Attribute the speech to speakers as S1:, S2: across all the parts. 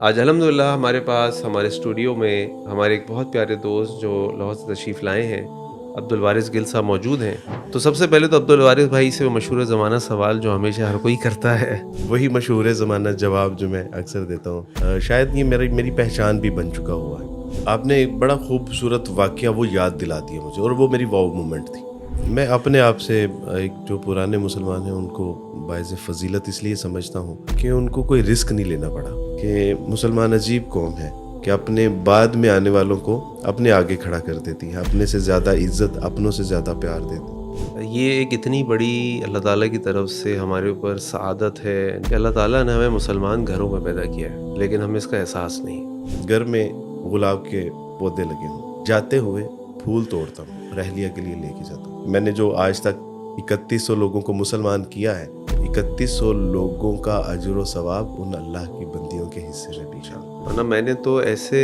S1: آج الحمدللہ ہمارے پاس ہمارے اسٹوڈیو میں ہمارے ایک بہت پیارے دوست جو لاہور سے تشریف لائے ہیں، عبد الوارث گل صاحب موجود ہیں۔ تو سب سے پہلے تو عبد الوارث بھائی سے وہ مشہور زمانہ سوال جو ہمیشہ ہر کوئی کرتا ہے،
S2: وہی مشہور زمانہ جواب جو میں اکثر دیتا ہوں، شاید یہ میری پہچان بھی بن چکا ہوا ہے۔ آپ نے ایک بڑا خوبصورت واقعہ وہ یاد دلا دیا مجھے، اور وہ میری واو مومنٹ تھی۔ میں اپنے آپ سے ایک جو پرانے مسلمان ہیں ان کو باعث فضیلت اس لیے سمجھتا ہوں کہ ان کو کوئی رسک نہیں لینا پڑا، کہ مسلمان عجیب قوم ہے کہ اپنے بعد میں آنے والوں کو اپنے آگے کھڑا کر دیتی ہے، اپنے سے زیادہ عزت، اپنوں سے زیادہ پیار دیتی ہے۔
S1: یہ ایک اتنی بڑی اللہ تعالیٰ کی طرف سے ہمارے اوپر سعادت ہے کہ اللہ تعالیٰ نے ہمیں مسلمان گھروں میں پیدا کیا ہے، لیکن ہمیں اس کا احساس نہیں۔
S2: گھر میں گلاب کے پودے لگے ہوں، جاتے ہوئے پھول توڑتا ہوں، رحلیہ کے لیے لے کے جاتا ہوں۔ میں نے جو آج تک 3100 لوگوں کو مسلمان کیا ہے، 3100 لوگوں کا اجر و ثواب ان اللہ کی بندیوں کے حصے میں بھی شامل۔
S1: ورنہ میں نے تو ایسے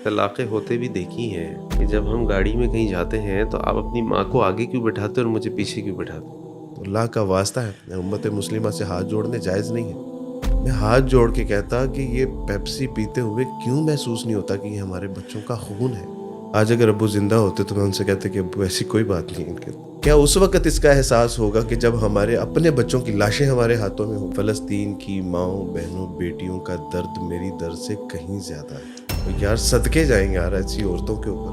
S1: طلاقیں ہوتے بھی دیکھی ہیں کہ جب ہم گاڑی میں کہیں جاتے ہیں تو آپ اپنی ماں کو آگے کیوں بٹھاتے اور مجھے پیچھے کیوں بٹھاتے؟
S2: تو اللہ کا واسطہ ہے، امت مسلمہ سے ہاتھ جوڑنے جائز نہیں ہے۔ میں ہاتھ جوڑ کے کہتا کہ یہ پیپسی پیتے ہوئے کیوں محسوس نہیں ہوتا کہ یہ ہمارے بچوں کا خون ہے۔ آج اگر ابو زندہ ہوتے تو میں ان سے کہتے کہ ابو ایسی کوئی بات نہیں ان کے۔ کیا اس وقت اس کا احساس ہوگا کہ جب ہمارے اپنے بچوں کی لاشیں ہمارے ہاتھوں میں ہوں؟ فلسطین کی ماؤں، بہنوں، بیٹیوں کا درد میری درد سے کہیں زیادہ ہے۔ تو یار صدقے جائیں گے یار ایسی عورتوں کے اوپر۔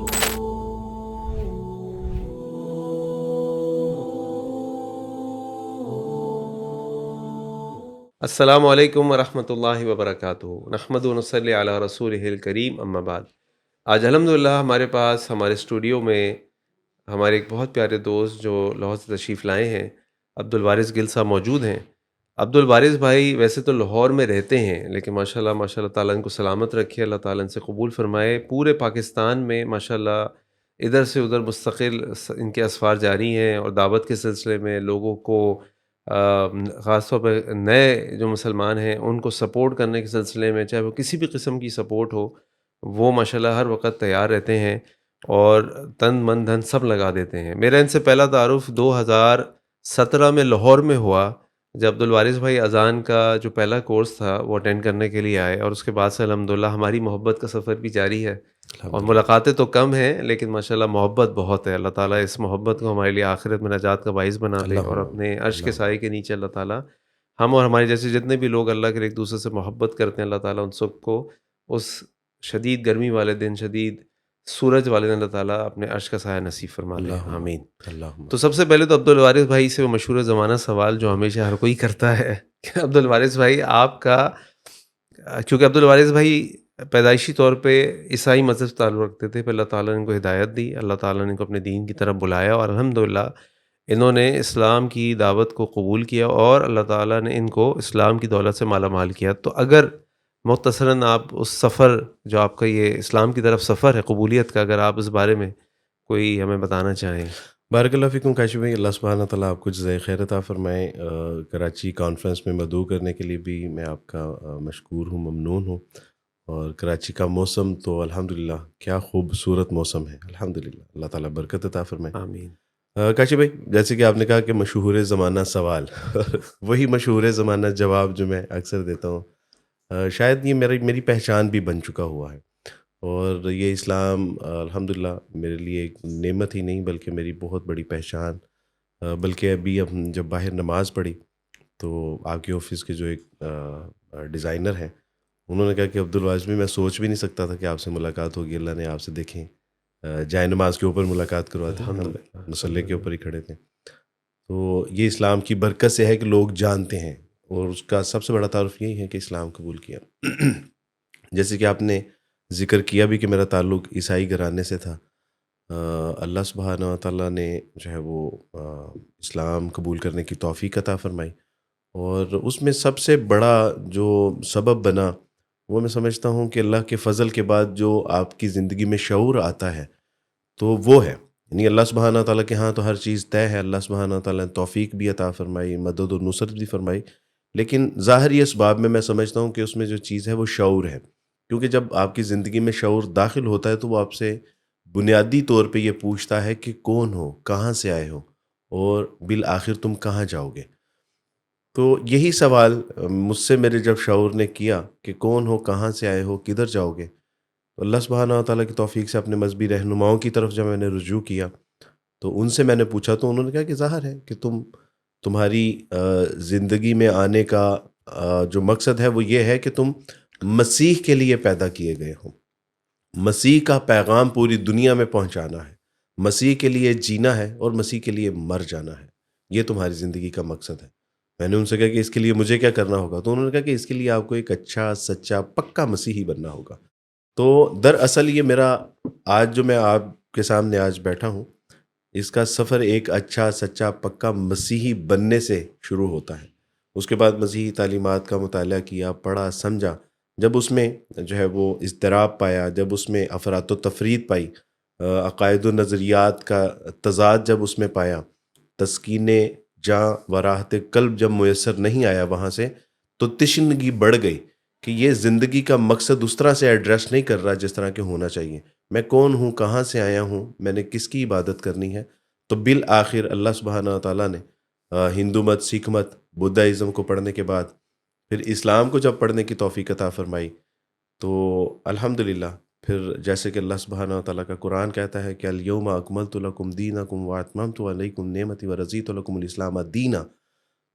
S1: السلام علیکم ورحمۃ اللہ وبرکاتہ، نحمد و نصلی علی رسول الکریم، اما بعد۔ آج الحمدللہ ہمارے پاس ہمارے اسٹوڈیو میں ہمارے ایک بہت پیارے دوست جو لاہور سے تشریف لائے ہیں، عبد الوارث گل صاحب موجود ہیں۔ عبد الوارث بھائی ویسے تو لاہور میں رہتے ہیں، لیکن ماشاء اللہ تعالیٰ ان کو سلامت رکھے، اللہ تعالیٰ ان سے قبول فرمائے۔ پورے پاکستان میں ماشاء اللہ ادھر سے ادھر مستقل ان کے اسفار جاری ہیں، اور دعوت کے سلسلے میں لوگوں کو خاص طور پہ نئے جو مسلمان ہیں ان کو سپورٹ کرنے کے سلسلے میں، چاہے وہ کسی بھی قسم کی سپورٹ ہو، وہ ماشاءاللہ ہر وقت تیار رہتے ہیں اور تن من دھن سب لگا دیتے ہیں۔ میرا ان سے پہلا تعارف 2017 میں لاہور میں ہوا، جب عبد الوارث بھائی اذان کا جو پہلا کورس تھا وہ اٹینڈ کرنے کے لیے آئے، اور اس کے بعد سے الحمدللہ ہماری محبت کا سفر بھی جاری ہے، اور
S2: الحمدللہ۔
S1: ملاقاتیں تو کم ہیں لیکن ماشاءاللہ محبت بہت ہے۔ اللہ تعالیٰ اس محبت کو ہمارے لیے آخرت میں نجات کا باعث بنا دے، اور
S2: اللہم
S1: اپنے عرش کے
S2: اللہم
S1: سائے کے نیچے اللہ تعالیٰ ہم اور ہمارے جیسے جتنے بھی لوگ اللہ کے ایک دوسرے سے محبت کرتے ہیں، اللہ تعالیٰ ان سب کو اس شدید گرمی والے دن، شدید سورج والے دن اللہ تعالیٰ اپنے عرش کا سایہ نصیب فرما دے،
S2: اللہم
S1: آمین۔
S2: اللہم۔
S1: تو سب سے پہلے تو عبد الوارث بھائی سے وہ مشہور زمانہ سوال جو ہمیشہ ہر کوئی کرتا ہے کہ عبد الوارث بھائی آپ کا، کیونکہ عبد الوارث بھائی پیدائشی طور پہ عیسائی مذہب سے تعلق رکھتے تھے، پھر اللہ تعالیٰ نے ان کو ہدایت دی، اللہ تعالیٰ نے ان کو اپنے دین کی طرف بلایا، اور الحمدللہ انہوں نے اسلام کی دعوت کو قبول کیا، اور اللہ تعالیٰ نے ان کو اسلام کی دولت سے مالا مال کیا۔ تو اگر مختصراً آپ اس سفر جو آپ کا یہ اسلام کی طرف سفر ہے قبولیت کا، اگر آپ اس بارے میں کوئی ہمیں بتانا چاہیں۔
S2: بارک اللہ فیکم کاشف بھائی، اللہ سبحانہ تعالیٰ آپ کو جزائے خیر عطا فرمائے۔ کراچی کانفرنس میں مدعو کرنے کے لیے بھی میں آپ کا مشکور ہوں، ممنون ہوں۔ اور کراچی کا موسم تو الحمدللہ کیا خوبصورت موسم ہے، الحمدللہ، اللہ تعالیٰ برکت عطا فرمائے۔
S1: آمین۔
S2: کاشف بھائی، جیسے کہ آپ نے کہا کہ مشہور زمانہ سوال وہی مشہور زمانہ جواب جو میں اکثر دیتا ہوں، شاید یہ میری پہچان بھی بن چکا ہوا ہے۔ اور یہ اسلام الحمدللہ میرے لیے ایک نعمت ہی نہیں بلکہ میری بہت بڑی پہچان۔ بلکہ ابھی اب جب باہر نماز پڑھی تو آپ کے آفس کے جو ایک ڈیزائنر ہیں انہوں نے کہا کہ عبد الواجد بھی، میں سوچ بھی نہیں سکتا تھا کہ آپ سے ملاقات ہوگی، اللہ نے آپ سے دیکھیں جائے نماز کے اوپر ملاقات کرواتے ہیں، ہم
S1: الحمدللہ
S2: مصلی کے اوپر ہی کھڑے تھے۔ تو یہ اسلام کی برکت سے ہے کہ لوگ جانتے ہیں، اور اس کا سب سے بڑا تعارف یہی ہے کہ اسلام قبول کیا۔ جیسے کہ آپ نے ذکر کیا بھی کہ میرا تعلق عیسائی گھرانے سے تھا، اللہ سبحانہ و تعالیٰ نے جو ہے وہ اسلام قبول کرنے کی توفیق عطا فرمائی، اور اس میں سب سے بڑا جو سبب بنا وہ میں سمجھتا ہوں کہ اللہ کے فضل کے بعد جو آپ کی زندگی میں شعور آتا ہے تو وہ ہے، یعنی اللہ سبحانہ و تعالیٰ کے ہاں تو ہر چیز طے ہے، اللہ سبحانہ و تعالیٰ نے توفیق بھی عطا فرمائی، مدد و نصرت بھی فرمائی، لیکن ظاہری اسباب میں سمجھتا ہوں کہ اس میں جو چیز ہے وہ شعور ہے، کیونکہ جب آپ کی زندگی میں شعور داخل ہوتا ہے تو وہ آپ سے بنیادی طور پہ یہ پوچھتا ہے کہ کون ہو، کہاں سے آئے ہو، اور بالآخر تم کہاں جاؤ گے۔ تو یہی سوال مجھ سے میرے جب شعور نے کیا کہ کون ہو، کہاں سے آئے ہو، کدھر جاؤ گے، تو اللہ سبحانہ و تعالیٰ کی توفیق سے اپنے مذہبی رہنماؤں کی طرف جب میں نے رجوع کیا تو ان سے میں نے پوچھا تو انہوں نے کہا کہ ظاہر ہے کہ تمہاری زندگی میں آنے کا جو مقصد ہے وہ یہ ہے کہ تم مسیح کے لیے پیدا کیے گئے ہو، مسیح کا پیغام پوری دنیا میں پہنچانا ہے، مسیح کے لیے جینا ہے اور مسیح کے لیے مر جانا ہے، یہ تمہاری زندگی کا مقصد ہے۔ میں نے ان سے کہا کہ اس کے لیے مجھے کیا کرنا ہوگا، تو انہوں نے کہا کہ اس کے لیے آپ کو ایک اچھا سچا پکا مسیحی بننا ہوگا۔ تو دراصل یہ میرا آج جو میں آپ کے سامنے آج بیٹھا ہوں، اس کا سفر ایک اچھا سچا پکا مسیحی بننے سے شروع ہوتا ہے۔ اس کے بعد مسیحی تعلیمات کا مطالعہ کیا، پڑھا، سمجھا، جب اس میں جو ہے وہ اضطراب پایا، جب اس میں افراط و تفرید پائی، عقائد و نظریات کا تضاد جب اس میں پایا، تسکین جاں و راحت قلب جب میسر نہیں آیا وہاں سے، تو تشنگی بڑھ گئی کہ یہ زندگی کا مقصد اس طرح سے ایڈریس نہیں کر رہا جس طرح کہ ہونا چاہیے۔ میں کون ہوں، کہاں سے آیا ہوں، میں نے کس کی عبادت کرنی ہے۔ تو بالآخر اللہ سبحانہ تعالیٰ نے ہندو مت، سکھ مت، بدھائزم کو پڑھنے کے بعد پھر اسلام کو جب پڑھنے کی توفیق عطا فرمائی، تو الحمدللہ پھر جیسے کہ اللہ سبحانہ و تعالیٰ کا قرآن کہتا ہے کہ الیوم اکملت لکم دینکم واتممت علیکم نعمتی ورضیت لکم الاسلام دینا،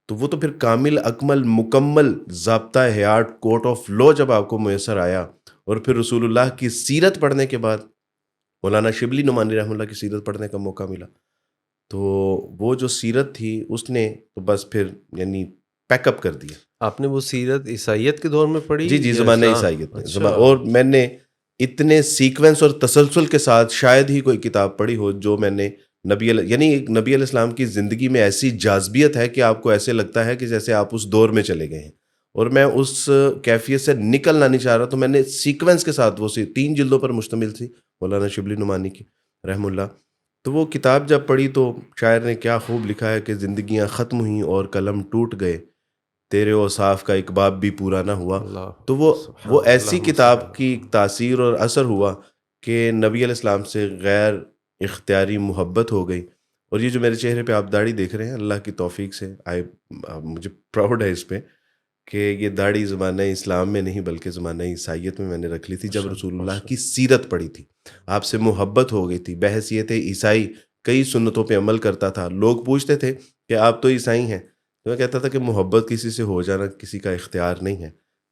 S2: تو وہ تو پھر کامل اکمل مکمل ضابطہ حیات کوڈ آف لا جب آپ کو میسر آیا، اور پھر رسول اللہ کی سیرت پڑھنے کے بعد مولانا شبلی نعمانی رحمہ اللہ کی سیرت پڑھنے کا موقع ملا، تو وہ جو سیرت تھی اس نے تو بس پھر یعنی پیک اپ کر دیا۔
S1: آپ نے وہ سیرت عیسائیت کے دور میں پڑھی
S2: جی
S1: یا
S2: زمانہ
S1: اسلام؟
S2: عیسائیت میں
S1: اچھا،
S2: اور میں نے اتنے سیکوینس اور تسلسل کے ساتھ شاید ہی کوئی کتاب پڑھی ہو جو میں نے یعنی ایک نبی علیہ السلام کی زندگی میں ایسی جاذبیت ہے کہ آپ کو ایسے لگتا ہے کہ جیسے آپ اس دور میں چلے گئے ہیں، اور میں اس کیفیت سے نکلنا نہیں چاہ رہا، تو میں نے سیکوینس کے ساتھ وہ 3 جلدوں پر مشتمل تھی مولانا شبلی نعمانی کی رحم اللہ، تو وہ کتاب جب پڑھی تو شاعر نے کیا خوب لکھا ہے کہ زندگیاں ختم ہوئیں اور قلم ٹوٹ گئے، تیرے اوصاف کا ایک باب بھی پورا نہ ہوا۔
S1: اللہ
S2: تو
S1: سبحان
S2: وہ ایسی
S1: اللہم صلی
S2: کتاب کی
S1: اللہ۔
S2: تاثیر اور اثر ہوا کہ نبی علیہ السلام سے غیر اختیاری محبت ہو گئی، اور یہ جو میرے چہرے پہ آپ داڑھی دیکھ رہے ہیں، اللہ کی توفیق سے مجھے پراؤڈ ہے اس پہ کہ یہ داڑھی زمانہ اسلام میں نہیں بلکہ زمانہ عیسائیت میں نے رکھ لی تھی جب رسول اللہ کی سیرت پڑھی تھی، آپ سے محبت ہو گئی تھی۔ بحیثیت عیسائی کئی سنتوں پہ عمل کرتا تھا، لوگ پوچھتے تھے کہ آپ تو عیسائی ہیں، تو میں کہتا تھا کہ محبت کسی سے ہو جانا کسی کا اختیار نہیں ہے،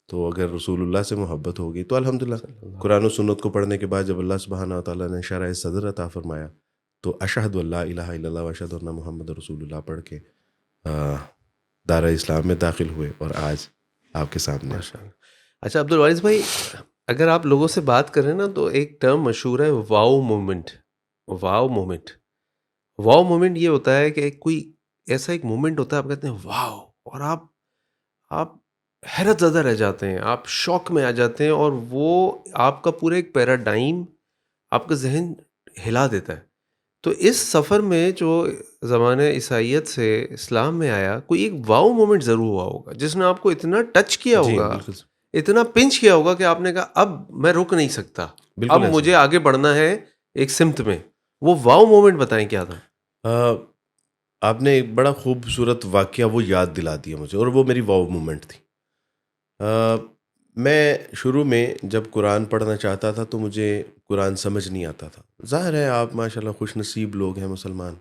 S2: تو اگر رسول اللہ سے محبت ہوگی تو الحمدللہ قرآن و سنت کو پڑھنے کے بعد جب اللہ سبحانہ تعالیٰ نے شرح صدر عطا فرمایا، تو اشہد اللہ الہ الا اللہ و اشہد ان محمد رسول اللہ پڑھ کے دارہ اسلام میں داخل ہوئے، اور آج آپ کے سامنے۔
S1: ماشاء اللہ۔ اچھا عبدالوارث بھائی، اگر آپ لوگوں سے بات کریں نا تو ایک ٹرم مشہور ہے، واؤ مومنٹ۔ واؤ مومنٹ، واؤ مومنٹ یہ ہوتا ہے کہ کوئی ایسا ایک مومنٹ ہوتا ہے، آپ کہتے ہیں واؤ، اور آپ حیرت زدہ رہ جاتے ہیں، آپ شوق میں آ جاتے ہیں، اور وہ آپ کا پورا ایک پیراڈائم، آپ کا ذہن ہلا دیتا ہے۔ تو اس سفر میں جو زمانہ عیسائیت سے اسلام میں آیا، کوئی ایک واؤ مومنٹ ضرور ہوا ہوگا جس نے آپ کو اتنا ٹچ کیا
S2: جی
S1: ہوگا،
S2: بالکل
S1: اتنا پنچ کیا ہوگا کہ آپ نے کہا اب میں رک نہیں سکتا، اب
S2: بالکل
S1: مجھے
S2: ایسا
S1: آگے بڑھنا ہے ایک سمت میں۔ وہ واؤ مومنٹ بتائیں کیا تھا؟
S2: آپ نے ایک بڑا خوبصورت واقعہ وہ یاد دلا دیا مجھے، اور وہ میری واؤ مومنٹ تھی۔ میں شروع میں جب قرآن پڑھنا چاہتا تھا تو مجھے قرآن سمجھ نہیں آتا تھا۔ ظاہر ہے آپ ماشاءاللہ خوش نصیب لوگ ہیں مسلمان،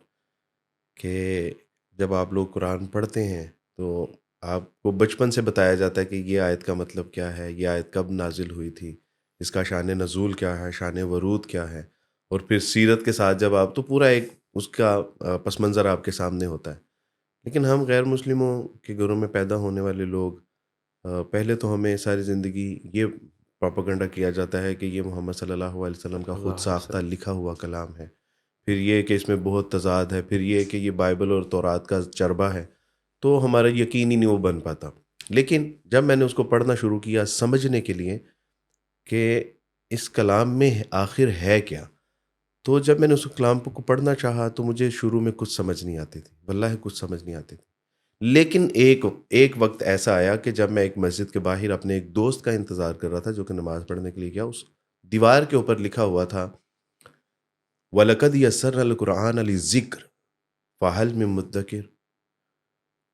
S2: کہ جب آپ لوگ قرآن پڑھتے ہیں تو آپ کو بچپن سے بتایا جاتا ہے کہ یہ آیت کا مطلب کیا ہے، یہ آیت کب نازل ہوئی تھی، اس کا شان نزول کیا ہے، شان ورود کیا ہے، اور پھر سیرت کے ساتھ جب آپ تو پورا ایک اس کا پس منظر آپ کے سامنے ہوتا ہے۔ لیکن ہم غیر مسلموں کے گھروں میں پیدا ہونے والے لوگ، پہلے تو ہمیں ساری زندگی یہ پروپیگنڈا کیا جاتا ہے کہ یہ محمد صلی اللہ علیہ وسلم کا خود ساختہ لکھا ہوا کلام ہے، پھر یہ کہ اس میں بہت تضاد ہے، پھر یہ کہ یہ بائبل اور تورات کا چربہ ہے، تو ہمارا یقین ہی نہیں وہ بن پاتا۔ لیکن جب میں نے اس کو پڑھنا شروع کیا سمجھنے کے لیے کہ اس کلام میں آخر ہے کیا، تو جب میں نے اس کلام کو پڑھنا چاہا تو مجھے شروع میں کچھ سمجھ نہیں آتی تھی، واللہ کچھ سمجھ نہیں آتی تھی۔ لیکن ایک وقت ایسا آیا کہ جب میں ایک مسجد کے باہر اپنے ایک دوست کا انتظار کر رہا تھا جو کہ نماز پڑھنے کے لیے گیا، اس دیوار کے اوپر لکھا ہوا تھا وَلَقَدْ يَسَّرْنَا الْقُرْآنَ لِلذِّكْرِ فَهَلْ مِن مُدَّكِرٍ،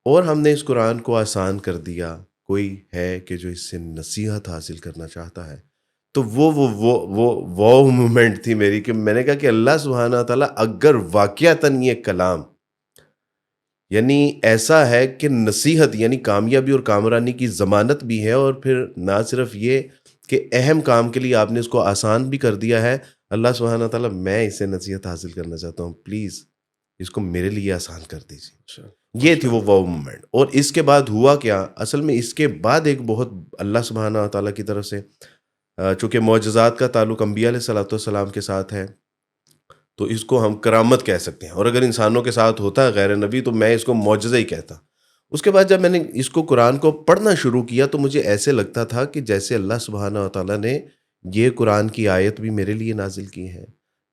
S2: اور ہم نے اس قرآن کو آسان کر دیا. کوئی ہے کہ جو اس سے نصیحت حاصل کرنا چاہتا ہے. تو وہ مومنٹ تھی میری کہ میں نے کہا کہ اللہ سبحانہ تعالیٰ اگر واقعتاً یہ کلام یعنی ایسا ہے کہ نصیحت یعنی کامیابی اور کامرانی کی ضمانت بھی ہے، اور پھر نہ صرف یہ کہ اہم کام کے لیے آپ نے اس کو آسان بھی کر دیا ہے. اللہ سبحانہ تعالیٰ میں اس سے نصیحت حاصل کرنا چاہتا ہوں، پلیز اس کو میرے لیے آسان کر دیجیے.
S1: اچھا،
S2: یہ تھی وہ مومنٹ. اور اس کے بعد ہوا کیا؟ اصل میں اس کے بعد ایک بہت اللہ سبحانہ تعالیٰ کی طرف سے چونکہ معجزات کا تعلق انبیاء علیہ الصلوۃ والسلام کے ساتھ ہے تو اس کو ہم کرامت کہہ سکتے ہیں، اور اگر انسانوں کے ساتھ ہوتا ہے غیر نبی تو میں اس کو معجزہ ہی کہتا. اس کے بعد جب میں نے اس کو قرآن کو پڑھنا شروع کیا تو مجھے ایسے لگتا تھا کہ جیسے اللہ سبحانہ تعالیٰ نے یہ قرآن کی آیت بھی میرے لیے نازل کی ہے.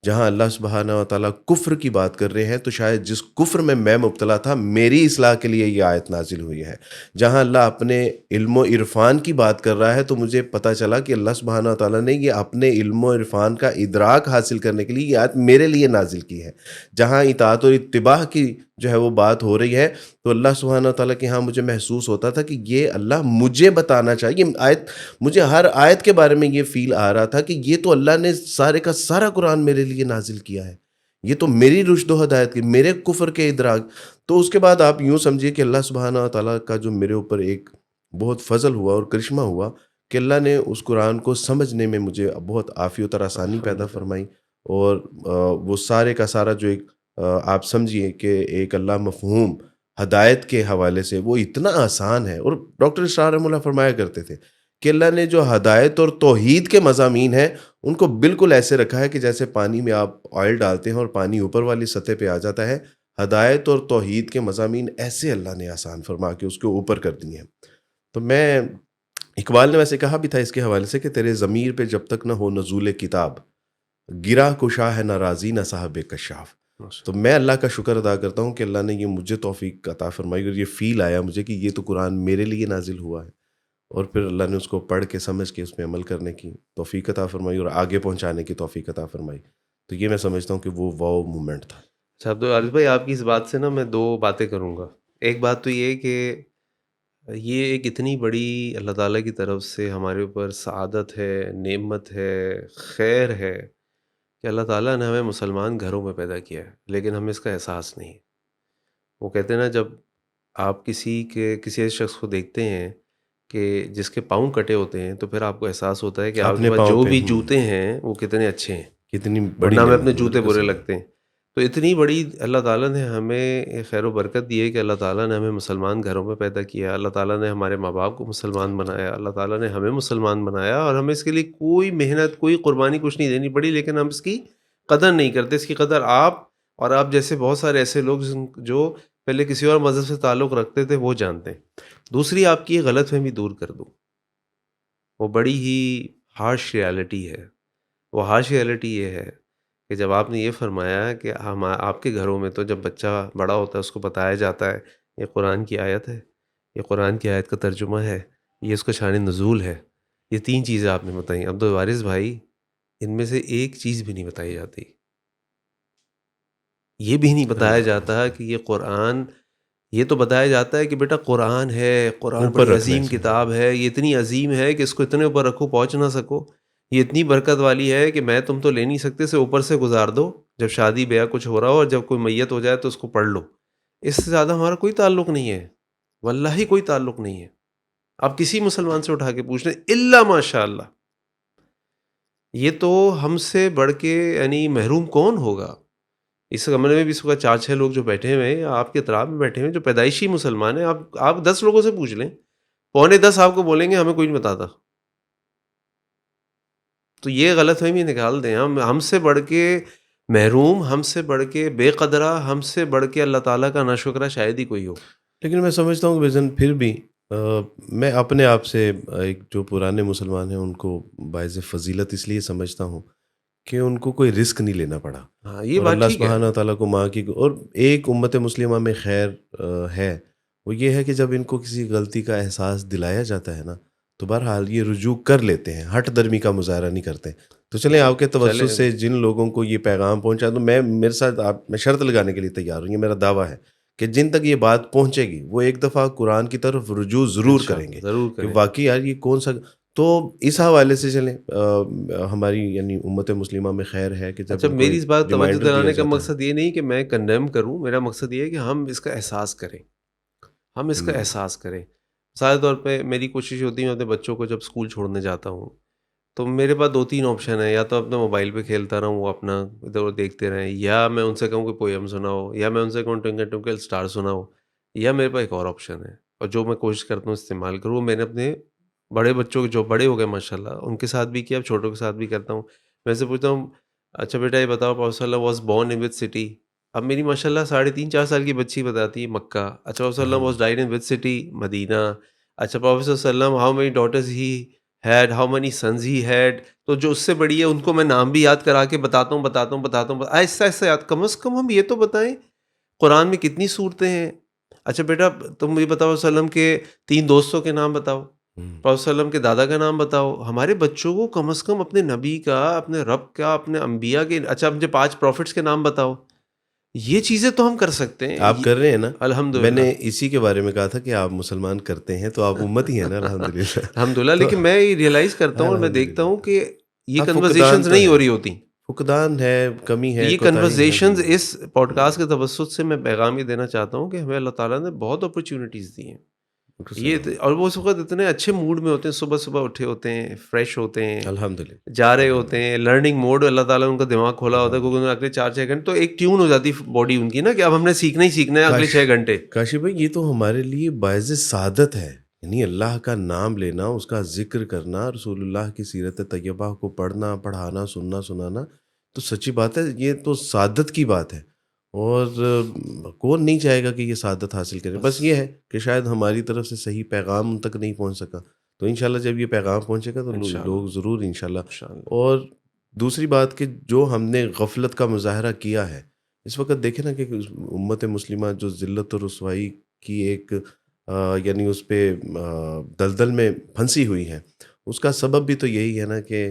S2: جہاں اللہ سبحانہ تعالیٰ کفر کی بات کر رہے ہیں تو شاید جس کفر میں مبتلا تھا میری اصلاح کے لیے یہ آیت نازل ہوئی ہے. جہاں اللہ اپنے علم و عرفان کی بات کر رہا ہے تو مجھے پتہ چلا کہ اللہ سبحانہ تعالیٰ نے یہ اپنے علم و عرفان کا ادراک حاصل کرنے کے لیے یہ آیت میرے لیے نازل کی ہے. جہاں اطاعت اور اتباع کی جو ہے وہ بات ہو رہی ہے تو اللہ سبحانہ تعالیٰ کے ہاں مجھے محسوس ہوتا تھا کہ یہ اللہ مجھے بتانا چاہیے. آیت مجھے ہر آیت کے بارے میں یہ فیل آ رہا تھا کہ یہ تو اللہ نے سارے کا سارا قرآن میرے لیے نازل کیا ہے، یہ تو میری رشد و ہدایت کی، میرے کفر کے ادراک. تو اس کے بعد آپ یوں سمجھیے کہ اللہ سبحانہ تعالیٰ کا جو میرے اوپر ایک بہت فضل ہوا اور کرشمہ ہوا کہ اللہ نے اس قرآن کو سمجھنے میں مجھے بہت عافیت اور آسانی پیدا فرمائی. اور وہ سارے کا سارا جو ایک آپ سمجھیے کہ ایک اللہ مفہوم ہدایت کے حوالے سے وہ اتنا آسان ہے. اور ڈاکٹر اسرار رحمہ اللہ فرمایا کرتے تھے کہ اللہ نے جو ہدایت اور توحید کے مضامین ہیں ان کو بالکل ایسے رکھا ہے کہ جیسے پانی میں آپ آئل ڈالتے ہیں اور پانی اوپر والی سطح پہ آ جاتا ہے، ہدایت اور توحید کے مضامین ایسے اللہ نے آسان فرما کے اس کے اوپر کر دیے ہیں. تو میں اقبال نے ویسے کہا بھی تھا اس کے حوالے سے کہ تیرے ضمیر پہ جب تک نہ ہو نزول کتاب، گرا کشا ہے نہ راضی نہ صاحب کشاف. تو میں اللہ کا شکر ادا کرتا ہوں کہ اللہ نے یہ مجھے توفیق عطا فرمائی اور یہ فیل آیا مجھے کہ یہ تو قرآن میرے لیے نازل ہوا ہے، اور پھر اللہ نے اس کو پڑھ کے سمجھ کے اس میں عمل کرنے کی توفیق عطا فرمائی اور آگے پہنچانے کی توفیق عطا فرمائی. تو یہ میں سمجھتا ہوں کہ وہ واو مومنٹ تھا.
S1: اچھا عبدالعزیز بھائی، آپ کی اس بات سے نا میں دو باتیں کروں گا. ایک بات تو یہ کہ یہ ایک اتنی بڑی اللہ تعالیٰ کی طرف سے ہمارے اوپر سعادت ہے، نعمت ہے، خیر ہے کہ اللہ تعالیٰ نے ہمیں مسلمان گھروں میں پیدا کیا ہے، لیکن ہمیں اس کا احساس نہیں. وہ کہتے ہیں نا، جب آپ کسی ایسے شخص کو دیکھتے ہیں کہ جس کے پاؤں کٹے ہوتے ہیں تو پھر آپ کو احساس ہوتا ہے کہ آپ کے پاس جو بھی جوتے ہیں وہ کتنے اچھے ہیں،
S2: کتنی بڑی
S1: ورنہ ہمیں اپنے جوتے برے لگتے ہیں. تو اتنی بڑی اللہ تعالیٰ نے ہمیں خیر و برکت دی ہے کہ اللہ تعالیٰ نے ہمیں مسلمان گھروں میں پیدا کیا. اللہ تعالیٰ نے ہمارے ماں باپ کو مسلمان بنایا، اللہ تعالیٰ نے ہمیں مسلمان بنایا، اور ہمیں اس کے لیے کوئی محنت کوئی قربانی کچھ نہیں دینی پڑی، لیکن ہم اس کی قدر نہیں کرتے. اس کی قدر آپ اور آپ جیسے بہت سارے ایسے لوگ جو پہلے کسی اور مذہب سے تعلق رکھتے تھے وہ جانتے ہیں. دوسری، آپ کی یہ غلط فہمی دور کر دوں، وہ بڑی ہی ہارش ریالٹی ہے. وہ ہارش ریالٹی یہ ہے کہ جب آپ نے یہ فرمایا کہ آپ کے گھروں میں تو جب بچہ بڑا ہوتا ہے اس کو بتایا جاتا ہے یہ قرآن کی آیت ہے، یہ قرآن کی آیت کا ترجمہ ہے، یہ اس کا شان نزول ہے، یہ 3 چیزیں آپ نے بتائیں. عبدالوارث بھائی، ان میں سے ایک چیز بھی نہیں بتائی جاتی. یہ بھی نہیں بتایا جاتا کہ یہ قرآن، یہ تو بتایا جاتا ہے کہ بیٹا قرآن ہے، قرآن بڑی عظیم کتاب ہے، یہ اتنی عظیم ہے کہ اس کو اتنے اوپر رکھو پہنچ نہ سکو، یہ اتنی برکت والی ہے کہ میں تم تو لے نہیں سکتے، سے اوپر سے گزار دو، جب شادی بیاہ کچھ ہو رہا ہو اور جب کوئی میت ہو جائے تو اس کو پڑھ لو. اس سے زیادہ ہمارا کوئی تعلق نہیں ہے، واللہ کوئی تعلق نہیں ہے. آپ کسی مسلمان سے اٹھا کے پوچھ لیں الا ماشاء اللہ. یہ تو ہم سے بڑھ کے یعنی محروم کون ہوگا؟ اس کمرے میں بھی اس وقت 4-6 لوگ جو بیٹھے ہوئے ہیں، آپ کے اطراف میں بیٹھے ہوئے جو پیدائشی مسلمان ہیں، آپ 10 لوگوں سے پوچھ لیں، 9.25 آپ کو بولیں گے ہمیں کوئی نہیں بتاتا. تو یہ غلط فہمی نکال دیں. ہم سے بڑھ کے محروم، ہم سے بڑھ کے بے قدرہ، ہم سے بڑھ کے اللہ تعالیٰ کا ناشکرہ شاید ہی کوئی ہو.
S2: لیکن میں سمجھتا ہوں کہ بھائی پھر بھی میں اپنے آپ سے ایک جو پرانے مسلمان ہیں ان کو باعث فضیلت اس لیے سمجھتا ہوں کہ ان کو کوئی رسک نہیں لینا پڑا.
S1: ہاں، یہ
S2: اور
S1: بات
S2: اللہ
S1: ٹھیک ہے.
S2: سبحانہ تعالیٰ کو ماں کی اور ایک امت مسلمہ میں خیر ہے وہ یہ ہے کہ جب ان کو کسی غلطی کا احساس دلایا جاتا ہے نا تو بہرحال یہ رجوع کر لیتے ہیں، ہٹ درمی کا مظاہرہ نہیں کرتے. تو چلیں آپ کے توسط سے جن لوگوں کو یہ پیغام پہنچا تو میں میرے ساتھ میں شرط لگانے کے لیے تیار ہوں، یہ میرا دعویٰ ہے کہ جن تک یہ بات پہنچے گی وہ ایک دفعہ قرآن کی طرف رجوع ضرور کریں گے
S1: ضرور
S2: کہ
S1: کریں.
S2: واقعی یار یہ کون سا. تو اس حوالے سے چلیں ہماری یعنی امت مسلمہ میں خیر ہے کہ جب
S1: اچھا،
S2: ان کو
S1: میری اس بات توجہ
S2: ریمائنڈر دیا
S1: دلانے کا
S2: جاتا ہے.
S1: مقصد یہ نہیں کہ میں کنڈیم کروں، میرا مقصد یہ ہے کہ ہم اس کا احساس کریں، ہم اس کا احساس کریں. مثال طور پہ میری کوشش ہوتی ہے میں اپنے بچوں کو جب اسکول چھوڑنے جاتا ہوں تو میرے پاس 2-3 آپشن ہیں، یا تو اپنے موبائل پہ کھیلتا رہوں، وہ اپنا ادھر ادھر دیکھتے رہیں، یا میں ان سے کہوں کہ پویم سناؤ، یا میں ان سے کہوں ٹوئنکل ٹوئنکل اسٹار سناؤ، یا میرے پاس ایک اور آپشن ہے اور جو میں کوشش کرتا ہوں استعمال کروں. میں نے اپنے بڑے بچوں جو بڑے ہو گئے ماشاء اللہ ان کے ساتھ بھی کیا، اب چھوٹوں کے ساتھ بھی کرتا ہوں. میں سے پوچھتا ہوں اچھا بیٹا یہ بتاؤ پاپا صلی اللہ was born in which city. اب میری ماشاء اللہ 3.5-4 سال کی بچی بتاتی ہے مکہ. اچھا پاپا صلی اللہ was died in which city, Medina. اچھا پاپا صلی اللہ علیہ وسلم how many daughters he had, how many sons he had. تو جو اس سے بڑی ہے ان کو میں نام بھی یاد کرا کے بتاتا ہوں ایسا ایسا یاد. کم از کم ہم یہ تو بتائیں قرآن میں کتنی صورتیں ہیں. اچھا بیٹا تم مجھے بتاؤ صلی اللہ علیہ وسلم کے 3 دوستوں کے نام بتاؤ، پاک صلی اللہ علیہ وسلم کے دادا کا نام بتاؤ. ہمارے بچوں کو کم از کم اپنے نبی کا، اپنے رب کا، اپنے انبیاء کے، اچھا مجھے 5 پروفٹس کے نام بتاؤ. یہ چیزیں تو ہم کر سکتے ہیں.
S2: آپ کر رہے ہیں نا. میں
S1: الحمدللہ
S2: نے اسی کے بارے میں کہا تھا کہ آپ مسلمان کرتے ہیں تو آپ امت ہی ہیں نا. الحمدللہ.
S1: الحمدللہ.
S2: تو
S1: لیکن میں یہ ریئلائز کرتا ہوں اور میں دیکھتا
S2: الحمدللہ
S1: ہوں کہ یہ
S2: ہاں فقدان
S1: کنورزیشنز
S2: تو
S1: نہیں
S2: ہے،
S1: ہو رہی ہوتی.
S2: فقدان ہے، کمی
S1: تو
S2: ہے،
S1: یہ
S2: کوتاہی ہے.
S1: کنورزیشنز اس پوڈ کاسٹ کے توسط سے میں پیغام یہ دینا چاہتا ہوں کہ ہمیں اللہ تعالیٰ نے بہت اپرچونیٹیز دی ہیں. یہ اور وہ اس وقت اتنے اچھے موڈ میں ہوتے ہیں، صبح صبح اٹھے ہوتے ہیں، فریش ہوتے ہیں،
S2: الحمدللہ
S1: جا رہے ہوتے ہیں، لرننگ موڈ اللہ تعالیٰ نے ان کا دماغ کھولا ہوتا ہے کیونکہ انہوں نے اگلے 4-6 گھنٹے تو ایک ٹیون ہو جاتی باڈی ان کی نا کہ اب ہم نے سیکھنا ہی سیکھنا ہے اگلے 6 گھنٹے.
S2: کاشف بھائی یہ تو ہمارے لیے باعث سعادت ہے. یعنی اللہ کا نام لینا، اس کا ذکر کرنا، رسول اللہ کی سیرت طیبہ کو پڑھنا، پڑھانا، سننا، سنانا، تو سچی بات ہے یہ تو سعادت کی بات ہے. اور کون نہیں چاہے گا کہ یہ سعادت حاصل کرے. بس یہ ہے کہ شاید ہماری طرف سے صحیح پیغام ان تک نہیں پہنچ سکا. تو انشاءاللہ جب یہ پیغام پہنچے گا تو لوگ ضرور انشاءاللہ. اور دوسری بات کہ جو ہم نے غفلت کا مظاہرہ کیا ہے اس وقت، دیکھیں نا کہ امت مسلمہ جو ذلت و رسوائی کی ایک یعنی اس پہ دلدل میں پھنسی ہوئی ہے، اس کا سبب بھی تو یہی ہے نا کہ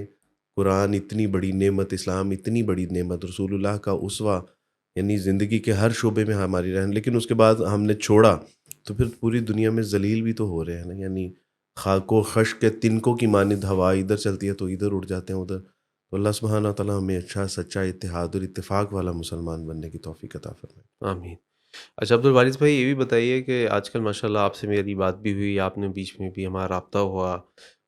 S2: قرآن اتنی بڑی نعمت، اسلام اتنی بڑی نعمت، رسول اللہ کا اسوہ، یعنی زندگی کے ہر شعبے میں ہماری رہن، لیکن اس کے بعد ہم نے چھوڑا تو پھر پوری دنیا میں ذلیل بھی تو ہو رہے ہیں نا. یعنی خاک و خشک کے تنکوں کی مانند ہوا ادھر چلتی ہے تو ادھر اڑ جاتے ہیں ادھر. تو اللہ سبحانہ تعالیٰ ہمیں اچھا سچا اتحاد اور اتفاق والا مسلمان بننے کی توفیق عطا فرمائے.
S1: آمین. اچھا عبدالوارث بھائی یہ بھی بتائیے کہ آج کل ماشاءاللہ آپ سے میری بات بھی ہوئی، آپ نے بیچ میں بھی ہمارا رابطہ ہوا،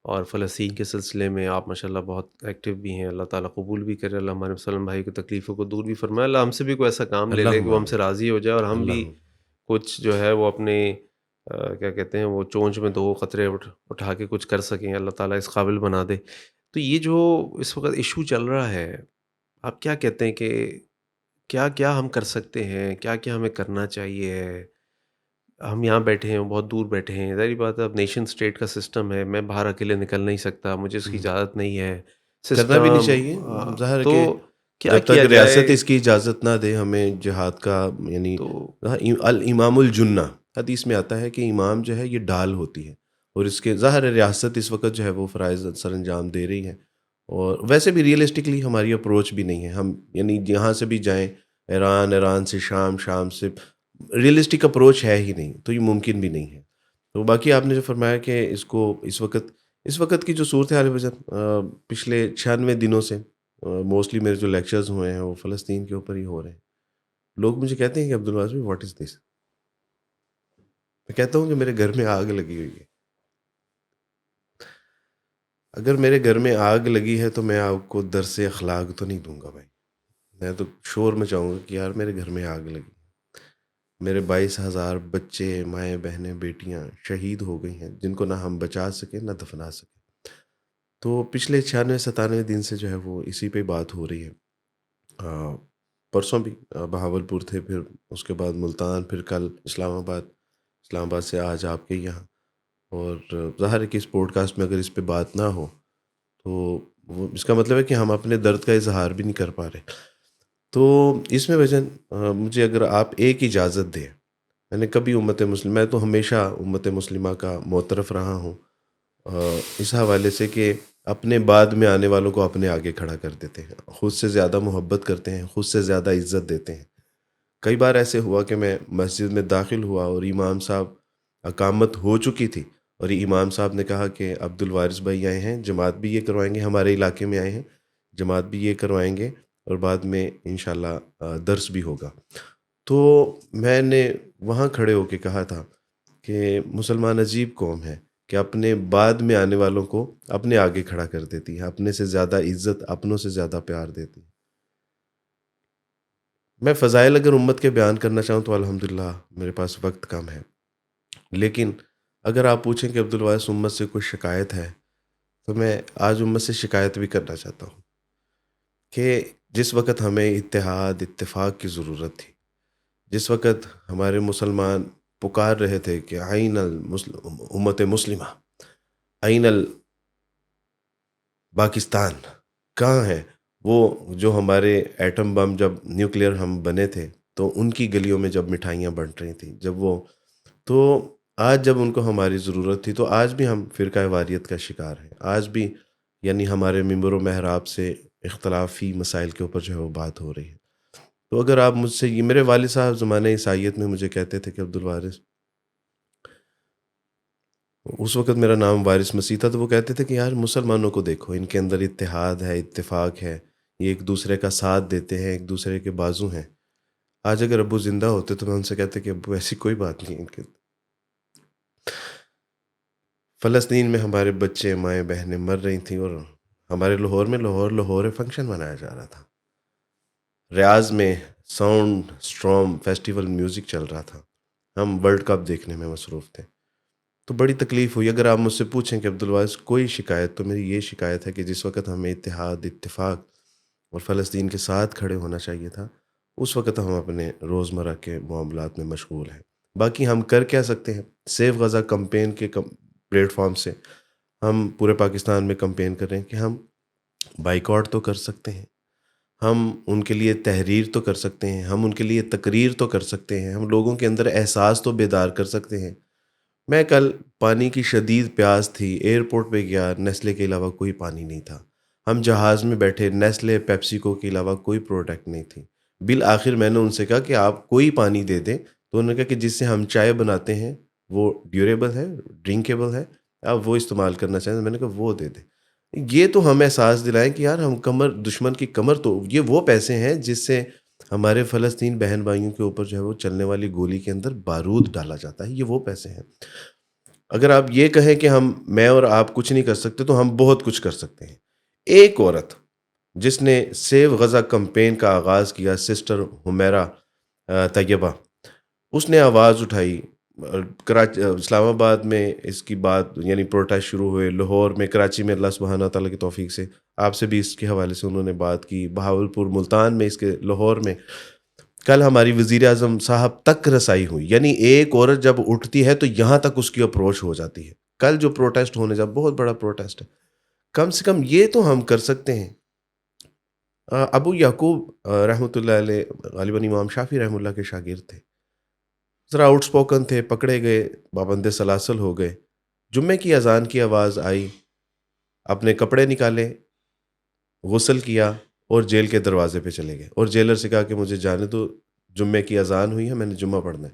S1: اور فلسطین کے سلسلے میں آپ ماشاءاللہ بہت ایکٹیو بھی ہیں. اللہ تعالیٰ قبول بھی کرے، اللہ ہمارے وسلم بھائی کی تکلیفوں کو دور بھی فرمائے. اللہ ہم سے بھی کوئی ایسا کام لے لے کہ
S2: اللہم
S1: وہ ہم سے
S2: آمین.
S1: راضی ہو جائے اور ہم بھی
S2: اللہم
S1: کچھ جو ہے وہ اپنے کیا کہتے ہیں وہ چونچ میں 2 قطرے اٹھا کے کچھ کر سکیں. اللہ تعالیٰ اس قابل بنا دے. تو یہ جو اس وقت ایشو چل رہا ہے، آپ کیا کہتے ہیں کہ کیا کیا ہم کر سکتے ہیں، کیا کیا ہمیں کرنا چاہیے؟ ہم یہاں بیٹھے ہیں، بہت دور بیٹھے ہیں، ظاہری بات ہے اب نیشن اسٹیٹ کا سسٹم ہے، میں باہر اکیلے نکل نہیں سکتا، مجھے اس کی اجازت نہیں ہے.
S2: کرنا بھی نہیں
S1: سسٹم
S2: چاہیے. ظاہر ہے
S1: تو
S2: کہ
S1: کیا
S2: جب تک
S1: کیا جائے؟
S2: ریاست اس کی اجازت نہ دے ہمیں جہاد کا، یعنی
S1: تو
S2: الامام الجنہ حدیث میں آتا ہے کہ امام جو ہے یہ ڈال ہوتی ہے، اور اس کے ظاہر ہے ریاست اس وقت جو ہے وہ فرائض سر انجام دے رہی ہے. اور ویسے بھی ریئلسٹکلی ہماری اپروچ بھی نہیں ہے. ہم یعنی جہاں سے بھی جائیں، ایران سے شام، شام سے، ریئلسٹک اپروچ ہے ہی نہیں، تو یہ ممکن بھی نہیں ہے. تو باقی آپ نے جو فرمایا کہ اس کو اس وقت کی جو صورت حال پچھلے 96 دنوں سے موسٹلی میرے جو لیکچرز ہوئے ہیں وہ فلسطین کے اوپر ہی ہو رہے ہیں. لوگ مجھے کہتے ہیں کہ عبدالواز بھائی واٹ از دس. میں کہتا ہوں کہ میرے گھر میں آگ لگی ہوئی ہے. اگر میرے گھر میں آگ لگی ہے تو میں آپ کو درس اخلاق تو نہیں دوں گا بھائی. میں تو شور مچاؤں گا کہ یار میرے گھر میں آگ لگی، میرے 22,000 بچے، مائیں، بہنیں، بیٹیاں شہید ہو گئی ہیں جن کو نہ ہم بچا سکے نہ دفنا سکے. تو پچھلے 96-97 دن سے جو ہے وہ اسی پہ بات ہو رہی ہے. پرسوں بھی بہاولپور تھے، پھر اس کے بعد ملتان، پھر کل اسلام آباد سے آج آپ کے یہاں. اور ظاہر ہے کہ اس پوڈ کاسٹ میں اگر اس پہ بات نہ ہو تو وہ اس کا مطلب ہے کہ ہم اپنے درد کا اظہار بھی نہیں کر پا رہے. تو اس میں وجہ مجھے اگر آپ ایک اجازت دیں، میں نے کبھی میں تو ہمیشہ امت مسلمہ کا معترف رہا ہوں اس حوالے سے کہ اپنے بعد میں آنے والوں کو اپنے آگے کھڑا کر دیتے ہیں، خود سے زیادہ محبت کرتے ہیں، خود سے زیادہ عزت دیتے ہیں. کئی بار ایسے ہوا کہ میں مسجد میں داخل ہوا اور امام صاحب اقامت ہو چکی تھی، اور یہ امام صاحب نے کہا کہ عبد الوارث بھائی آئے ہیں، جماعت بھی یہ کروائیں گے، ہمارے علاقے میں آئے ہیں، جماعت بھی یہ کروائیں گے، اور بعد میں انشاءاللہ درس بھی ہوگا۔ تو میں نے وہاں کھڑے ہو کے کہا تھا کہ مسلمان عجیب قوم ہے کہ اپنے بعد میں آنے والوں کو اپنے آگے کھڑا کر دیتی ہے، اپنے سے زیادہ عزت، اپنوں سے زیادہ پیار دیتی ہے۔ میں فضائل اگر امت کے بیان کرنا چاہوں تو الحمدللہ میرے پاس وقت کم ہے، لیکن اگر آپ پوچھیں کہ عبدالوارث امت سے کوئی شکایت ہے، تو میں آج امت سے شکایت بھی کرنا چاہتا ہوں کہ جس وقت ہمیں اتحاد اتفاق کی ضرورت تھی، جس وقت ہمارے مسلمان پکار رہے تھے کہ آئین امت مسلمہ، آئین پاکستان کہاں ہے، وہ جو ہمارے ایٹم بم جب نیوکلیئر ہم بنے تھے تو ان کی گلیوں میں جب مٹھائیاں بنٹ رہی تھیں، جب وہ، تو آج جب ان کو ہماری ضرورت تھی، تو آج بھی ہم فرقہ واریت کا شکار ہیں، آج بھی یعنی ہمارے ممبر و محراب سے اختلافی مسائل کے اوپر جو ہے وہ بات ہو رہی ہے۔ تو اگر آپ مجھ سے، یہ میرے والد صاحب زمانہ عیسائیت میں مجھے کہتے تھے کہ عبدالوارث، اس وقت میرا نام وارث مسیح تھا، تو وہ کہتے تھے کہ یار مسلمانوں کو دیکھو، ان کے اندر اتحاد ہے، اتفاق ہے، یہ ایک دوسرے کا ساتھ دیتے ہیں، ایک دوسرے کے بازو ہیں۔ آج اگر ابو زندہ ہوتے تو میں ان سے کہتے کہ ابو ایسی کوئی بات نہیں ہے ان کے۔ فلسطین میں ہمارے بچے، مائیں بہنیں مر رہی تھیں، اور ہمارے لاہور میں لاہور فنکشن منایا جا رہا تھا، ریاض میں ساؤنڈ اسٹرام فیسٹیول میوزک چل رہا تھا، ہم ورلڈ کپ دیکھنے میں مصروف تھے۔ تو بڑی تکلیف ہوئی۔ اگر آپ مجھ سے پوچھیں کہ عبدالوارث کوئی شکایت، تو میری یہ شکایت ہے کہ جس وقت ہمیں اتحاد اتفاق اور فلسطین کے ساتھ کھڑے ہونا چاہیے تھا، اس وقت ہم اپنے روزمرہ کے معاملات میں مشغول ہیں۔ باقی ہم کر کیا سکتے ہیں؟ سیف غزہ کمپین کے پلیٹ فارم سے ہم پورے پاکستان میں کمپین کر رہے ہیں کہ ہم بائیکاٹ تو کر سکتے ہیں، ہم ان کے لیے تحریر تو کر سکتے ہیں، ہم ان کے لیے تقریر تو کر سکتے ہیں، ہم لوگوں کے اندر احساس تو بیدار کر سکتے ہیں۔ میں کل پانی کی شدید پیاس تھی، ایئرپورٹ پہ گیا، نیسلے کے علاوہ کوئی پانی نہیں تھا۔ ہم جہاز میں بیٹھے، نیسلے پیپسیکو کے علاوہ کوئی پروڈکٹ نہیں تھی۔ بالآخر میں نے ان سے کہا کہ آپ کوئی پانی دے دیں، تو انہوں نے کہا کہ جس سے ہم چائے بناتے ہیں وہ ڈیوریبل ہے، ڈرنکیبل ہے، آپ وہ استعمال کرنا چاہیں۔ میں نے کہا وہ دے دیں۔ یہ تو ہم احساس دلائیں کہ یار ہم کمر، دشمن کی کمر، تو یہ وہ پیسے ہیں جس سے ہمارے فلسطین بہن بھائیوں کے اوپر جو ہے وہ چلنے والی گولی کے اندر بارود ڈالا جاتا ہے، یہ وہ پیسے ہیں۔ اگر آپ یہ کہیں کہ میں اور آپ کچھ نہیں کر سکتے، تو ہم بہت کچھ کر سکتے ہیں۔ ایک عورت جس نے سیو غزہ کمپین کا آغاز کیا، سسٹر حمیرہ طیبہ، اس نے آواز اٹھائی۔ اسلام آباد میں اس کی بات، یعنی پروٹیسٹ شروع ہوئے، لاہور میں، کراچی میں، اللہ سبحانہ تعالیٰ کی توفیق سے آپ سے بھی اس کے حوالے سے انہوں نے بات کی، بہاولپور، ملتان میں، اس کے لاہور میں۔ کل ہماری وزیر اعظم صاحب تک رسائی ہوئی، یعنی ایک عورت جب اٹھتی ہے تو یہاں تک اس کی اپروچ ہو جاتی ہے۔ کل جو پروٹیسٹ ہونے جا، بہت بڑا پروٹیسٹ ہے، کم سے کم یہ تو ہم کر سکتے ہیں۔ ابو یعقوب رحمۃ اللہ علیہ غالباً امام شافعی رحمۃ اللہ کے شاگرد تھے، ذرا آؤٹ سپوکن تھے، پکڑے گئے، پابند سلاسل ہو گئے۔ جمعے کی اذان کی آواز آئی، اپنے کپڑے نکالے، غسل کیا، اور جیل کے دروازے پہ چلے گئے، اور جیلر سے کہا کہ مجھے جانے دو، جمعے کی اذان ہوئی ہے، میں نے جمعہ پڑھنا ہے۔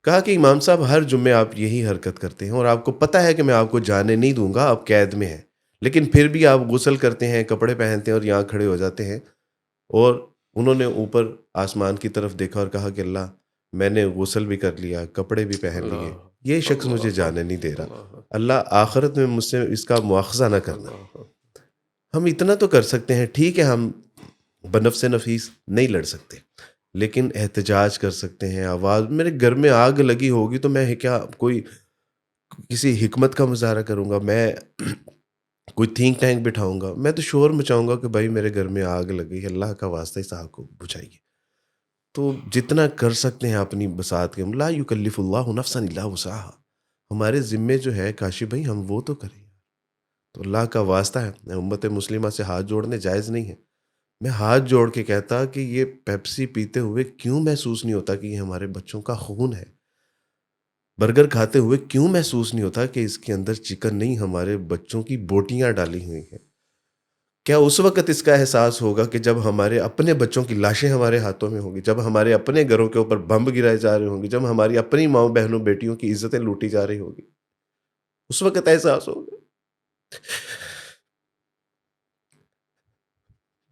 S2: کہا کہ امام صاحب ہر جمعے آپ یہی حرکت کرتے ہیں، اور آپ کو پتہ ہے کہ میں آپ کو جانے نہیں دوں گا، آپ قید میں ہیں، لیکن پھر بھی آپ غسل کرتے ہیں، کپڑے پہنتے ہیں، اور یہاں کھڑے ہو جاتے ہیں۔ اور انہوں نے اوپر آسمان کی طرف دیکھا اور کہا کہ اللہ، میں نے غسل بھی کر لیا، کپڑے بھی پہن لیے،
S1: اللہ
S2: یہ شخص مجھے
S1: اللہ
S2: جانے نہیں دے رہا،
S1: اللہ
S2: اللہ آخرت میں مجھ سے اس کا مواخذہ نہ کرنا۔
S1: اللہ۔
S2: ہم اتنا تو کر سکتے ہیں، ٹھیک ہے ہم بنفس نفیس نہیں لڑ سکتے، لیکن احتجاج کر سکتے ہیں۔ آواز، میرے گھر میں آگ لگی ہوگی تو میں کیا کوئی کسی حکمت کا مظاہرہ کروں گا؟ میں کوئی تھنک ٹینک بٹھاؤں گا؟ میں تو شور مچاؤں گا کہ بھائی میرے گھر میں آگ لگی ہے، اللہ کا واسطہ اس آگ کو بجھائیے۔ تو جتنا کر سکتے ہیں اپنی بساط کے، لا یکلف اللہ نفسا الا وسعها، ہمارے ذمے جو ہے کاشی بھائی ہم وہ تو کریں۔ تو اللہ کا واسطہ ہے، امت مسلمہ سے ہاتھ جوڑنے جائز نہیں ہے۔ میں ہاتھ جوڑ کے کہتا کہ یہ پیپسی پیتے ہوئے کیوں محسوس نہیں ہوتا کہ یہ ہمارے بچوں کا خون ہے؟ برگر کھاتے ہوئے کیوں محسوس نہیں ہوتا کہ اس کے اندر چکن نہیں، ہمارے بچوں کی بوٹیاں ڈالی ہوئی ہیں؟ کیا اس وقت اس کا احساس ہوگا کہ جب ہمارے اپنے بچوں کی لاشیں ہمارے ہاتھوں میں ہوں گی، جب ہمارے اپنے گھروں کے اوپر بم گرائے جا رہے ہوں گے، جب ہماری اپنی ماؤں بہنوں بیٹیوں کی عزتیں لوٹی جا رہی ہوگی، اس وقت احساس ہوگا.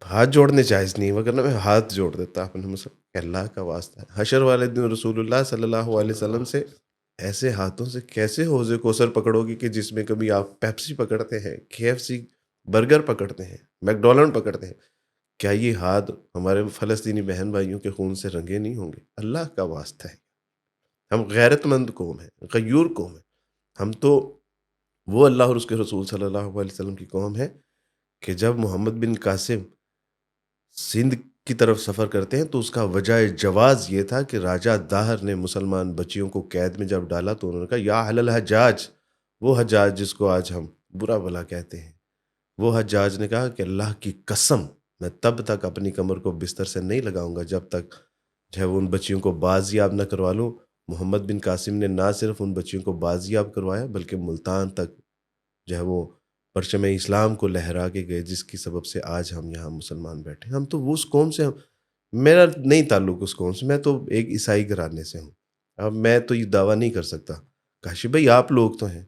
S2: ہاتھ جوڑنے جائز نہیں، وگرنہ میں ہاتھ جوڑ دیتا اپنے مسلم کہ اللہ کا واسطہ ہے. حشر والے دن رسول اللہ صلی اللہ علیہ وسلم سے ایسے ہاتھوں سے کیسے حوض کوثر پکڑو گی کہ جس میں کبھی آپ پیپسی پکڑتے ہیں، KFC برگر پکڑتے ہیں، میکڈونلڈ پکڑتے ہیں، کیا یہ ہاتھ ہمارے فلسطینی بہن بھائیوں کے خون سے رنگے نہیں ہوں گے؟ اللہ کا واسطہ ہے. ہم غیرت مند قوم ہیں، غیور قوم ہیں. ہم تو وہ اللہ اور اس کے رسول صلی اللہ علیہ وسلم کی قوم ہے کہ جب محمد بن قاسم سندھ کی طرف سفر کرتے ہیں تو اس کا وجہ جواز یہ تھا کہ راجہ داہر نے مسلمان بچیوں کو قید میں جب ڈالا تو انہوں نے کہا یا اہل الحجاج، وہ حجاج جس کو آج ہم برا بھلا کہتے ہیں، وہ حجاج نے کہا کہ اللہ کی قسم میں تب تک اپنی کمر کو بستر سے نہیں لگاؤں گا جب تک جو ہے وہ ان بچیوں کو بازیاب نہ کروا لوں. محمد بن قاسم نے نہ صرف ان بچیوں کو بازیاب کروایا بلکہ ملتان تک جو ہے وہ پرچم اسلام کو لہرا کے گئے، جس کی سبب سے آج ہم یہاں مسلمان بیٹھے ہیں. ہم تو وہ اس قوم سے میرا نہیں تعلق اس قوم سے، میں تو ایک عیسائی گھرانے سے ہوں. اب میں تو یہ دعویٰ نہیں کر سکتا کاشی بھائی آپ لوگ تو ہیں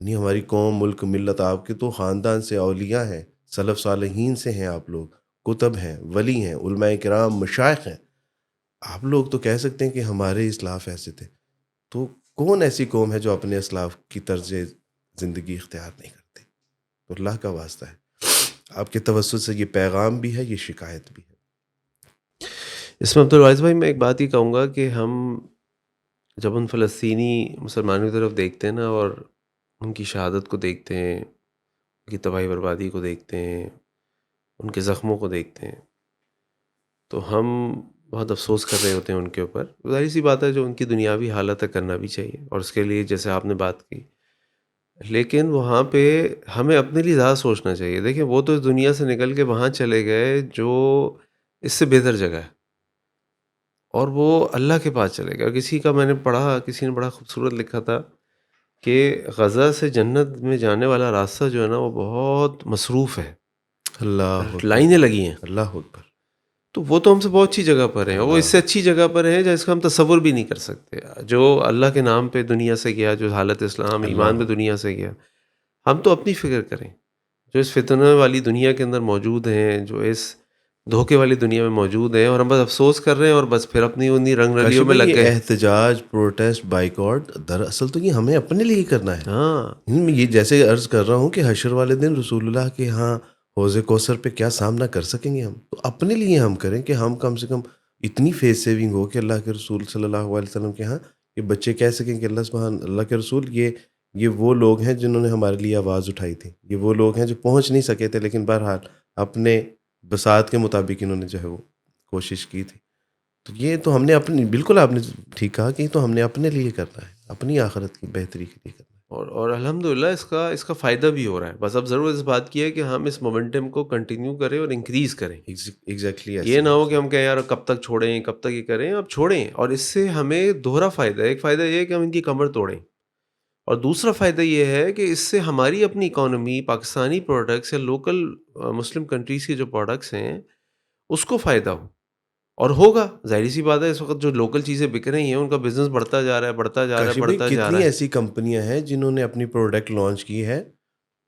S2: نہیں، ہماری قوم ملک ملت آپ کے تو خاندان سے اولیاء ہیں، سلف صالحین سے ہیں، آپ لوگ کتب ہیں، ولی ہیں، علماء کرام مشائخ ہیں. آپ لوگ تو کہہ سکتے ہیں کہ ہمارے اسلاف ایسے تھے. تو کون ایسی قوم ہے جو اپنے اسلاف کی طرز زندگی اختیار نہیں کرتی؟ تو اللہ کا واسطہ ہے آپ کے توسط سے یہ پیغام بھی ہے، یہ شکایت بھی ہے.
S1: اس میں عبدالوائز بھائی میں ایک بات ہی کہوں گا کہ ہم جب ان فلسطینی مسلمانوں کی طرف دیکھتے ہیں نا اور ان کی شہادت کو دیکھتے ہیں، ان کی تباہی بربادی کو دیکھتے ہیں، ان کے زخموں کو دیکھتے ہیں، تو ہم بہت افسوس کر رہے ہوتے ہیں ان کے اوپر. ظاہر سی بات ہے جو ان کی دنیاوی حالت ہے کرنا بھی چاہیے، اور اس کے لیے جیسے آپ نے بات کی، لیکن وہاں پہ ہمیں اپنے لیے زیادہ سوچنا چاہیے. دیکھیں وہ تو اس دنیا سے نکل کے وہاں چلے گئے جو اس سے بہتر جگہ ہے، اور وہ اللہ کے پاس چلے گئے. اور کسی کا میں نے پڑھا، کسی نے بڑا خوبصورت لکھا تھا کہ غزہ سے جنت میں جانے والا راستہ جو ہے نا وہ بہت مصروف ہے،
S2: اللہ اکبر،
S1: لائنیں لگی ہیں.
S2: اللہ اکبر.
S1: تو وہ تو ہم سے بہت اچھی جگہ پر ہیں، وہ اس
S2: اللہ
S1: سے اچھی جگہ پر ہیں جس کا ہم تصور بھی نہیں کر سکتے. جو اللہ کے نام پہ دنیا سے گیا، جو حالت اسلام ایمان
S2: اللہ
S1: پہ دنیا سے گیا. ہم تو اپنی فکر کریں جو اس فتنہ والی دنیا کے اندر موجود ہیں، جو اس دھوکے والی دنیا میں موجود ہیں، اور ہم بس افسوس کر رہے ہیں اور بس پھر اپنی انہی رنگ
S2: کاشف
S1: رلیوں میں
S2: بھائی
S1: لگ
S2: یہ
S1: گئے.
S2: احتجاج، پروٹیسٹ، بائیکاٹ دراصل تو یہ ہمیں اپنے لیے ہی کرنا ہے.
S1: ہاں
S2: یہ جیسے عرض کر رہا ہوں کہ حشر والے دن رسول اللہ کے ہاں حوض کوثر پہ کیا سامنا کر سکیں گے ہم، تو اپنے لیے ہم کریں کہ ہم کم سے کم اتنی فیس سیونگ ہو کہ اللہ کے رسول صلی اللہ علیہ وسلم کے ہاں یہ بچے کہہ سکیں کہ اللہ کے رسول یہ وہ لوگ ہیں جنہوں نے ہمارے لیے آواز اٹھائی تھی، یہ وہ لوگ ہیں جو پہنچ نہیں سکے تھے لیکن بہرحال اپنے بساط کے مطابق انہوں نے جو ہے وہ کوشش کی تھی. تو یہ تو ہم نے اپنی، بالکل آپ نے ٹھیک کہا کہ یہ تو ہم نے اپنے لیے کرنا ہے، اپنی آخرت کی بہتری کے لیے کرنا
S1: اور الحمدللہ اس کا فائدہ بھی ہو رہا ہے. بس اب ضرور اس بات کی ہے کہ ہم اس مومنٹم کو کنٹینیو کریں اور انکریز کریں.
S2: ہے. ایگزیکٹلی
S1: یہ
S2: ایسے
S1: نہ
S2: ہی.
S1: ہو کہ ہم کہیں یار کب تک چھوڑیں، کب تک یہ کریں. اب چھوڑیں، اور اس سے ہمیں دوہرا فائدہ ہے. ایک فائدہ یہ ہے کہ ہم ان کی کمر توڑیں، اور دوسرا فائدہ یہ ہے کہ اس سے ہماری اپنی اکانومی، پاکستانی پروڈکٹس یا لوکل مسلم کنٹریز کے جو پروڈکٹس ہیں اس کو فائدہ ہو. اور ہوگا، ظاہری سی بات ہے اس وقت جو لوکل چیزیں بک رہی ہیں ان کا بزنس بڑھتا جا رہا ہے، بڑھتا جا رہا ہے،
S2: کاشف بھائی
S1: بڑھتا جا
S2: کتنی
S1: رہا ہے.
S2: ایسی کمپنیاں ہیں جنہوں نے اپنی پروڈکٹ لانچ کی ہے،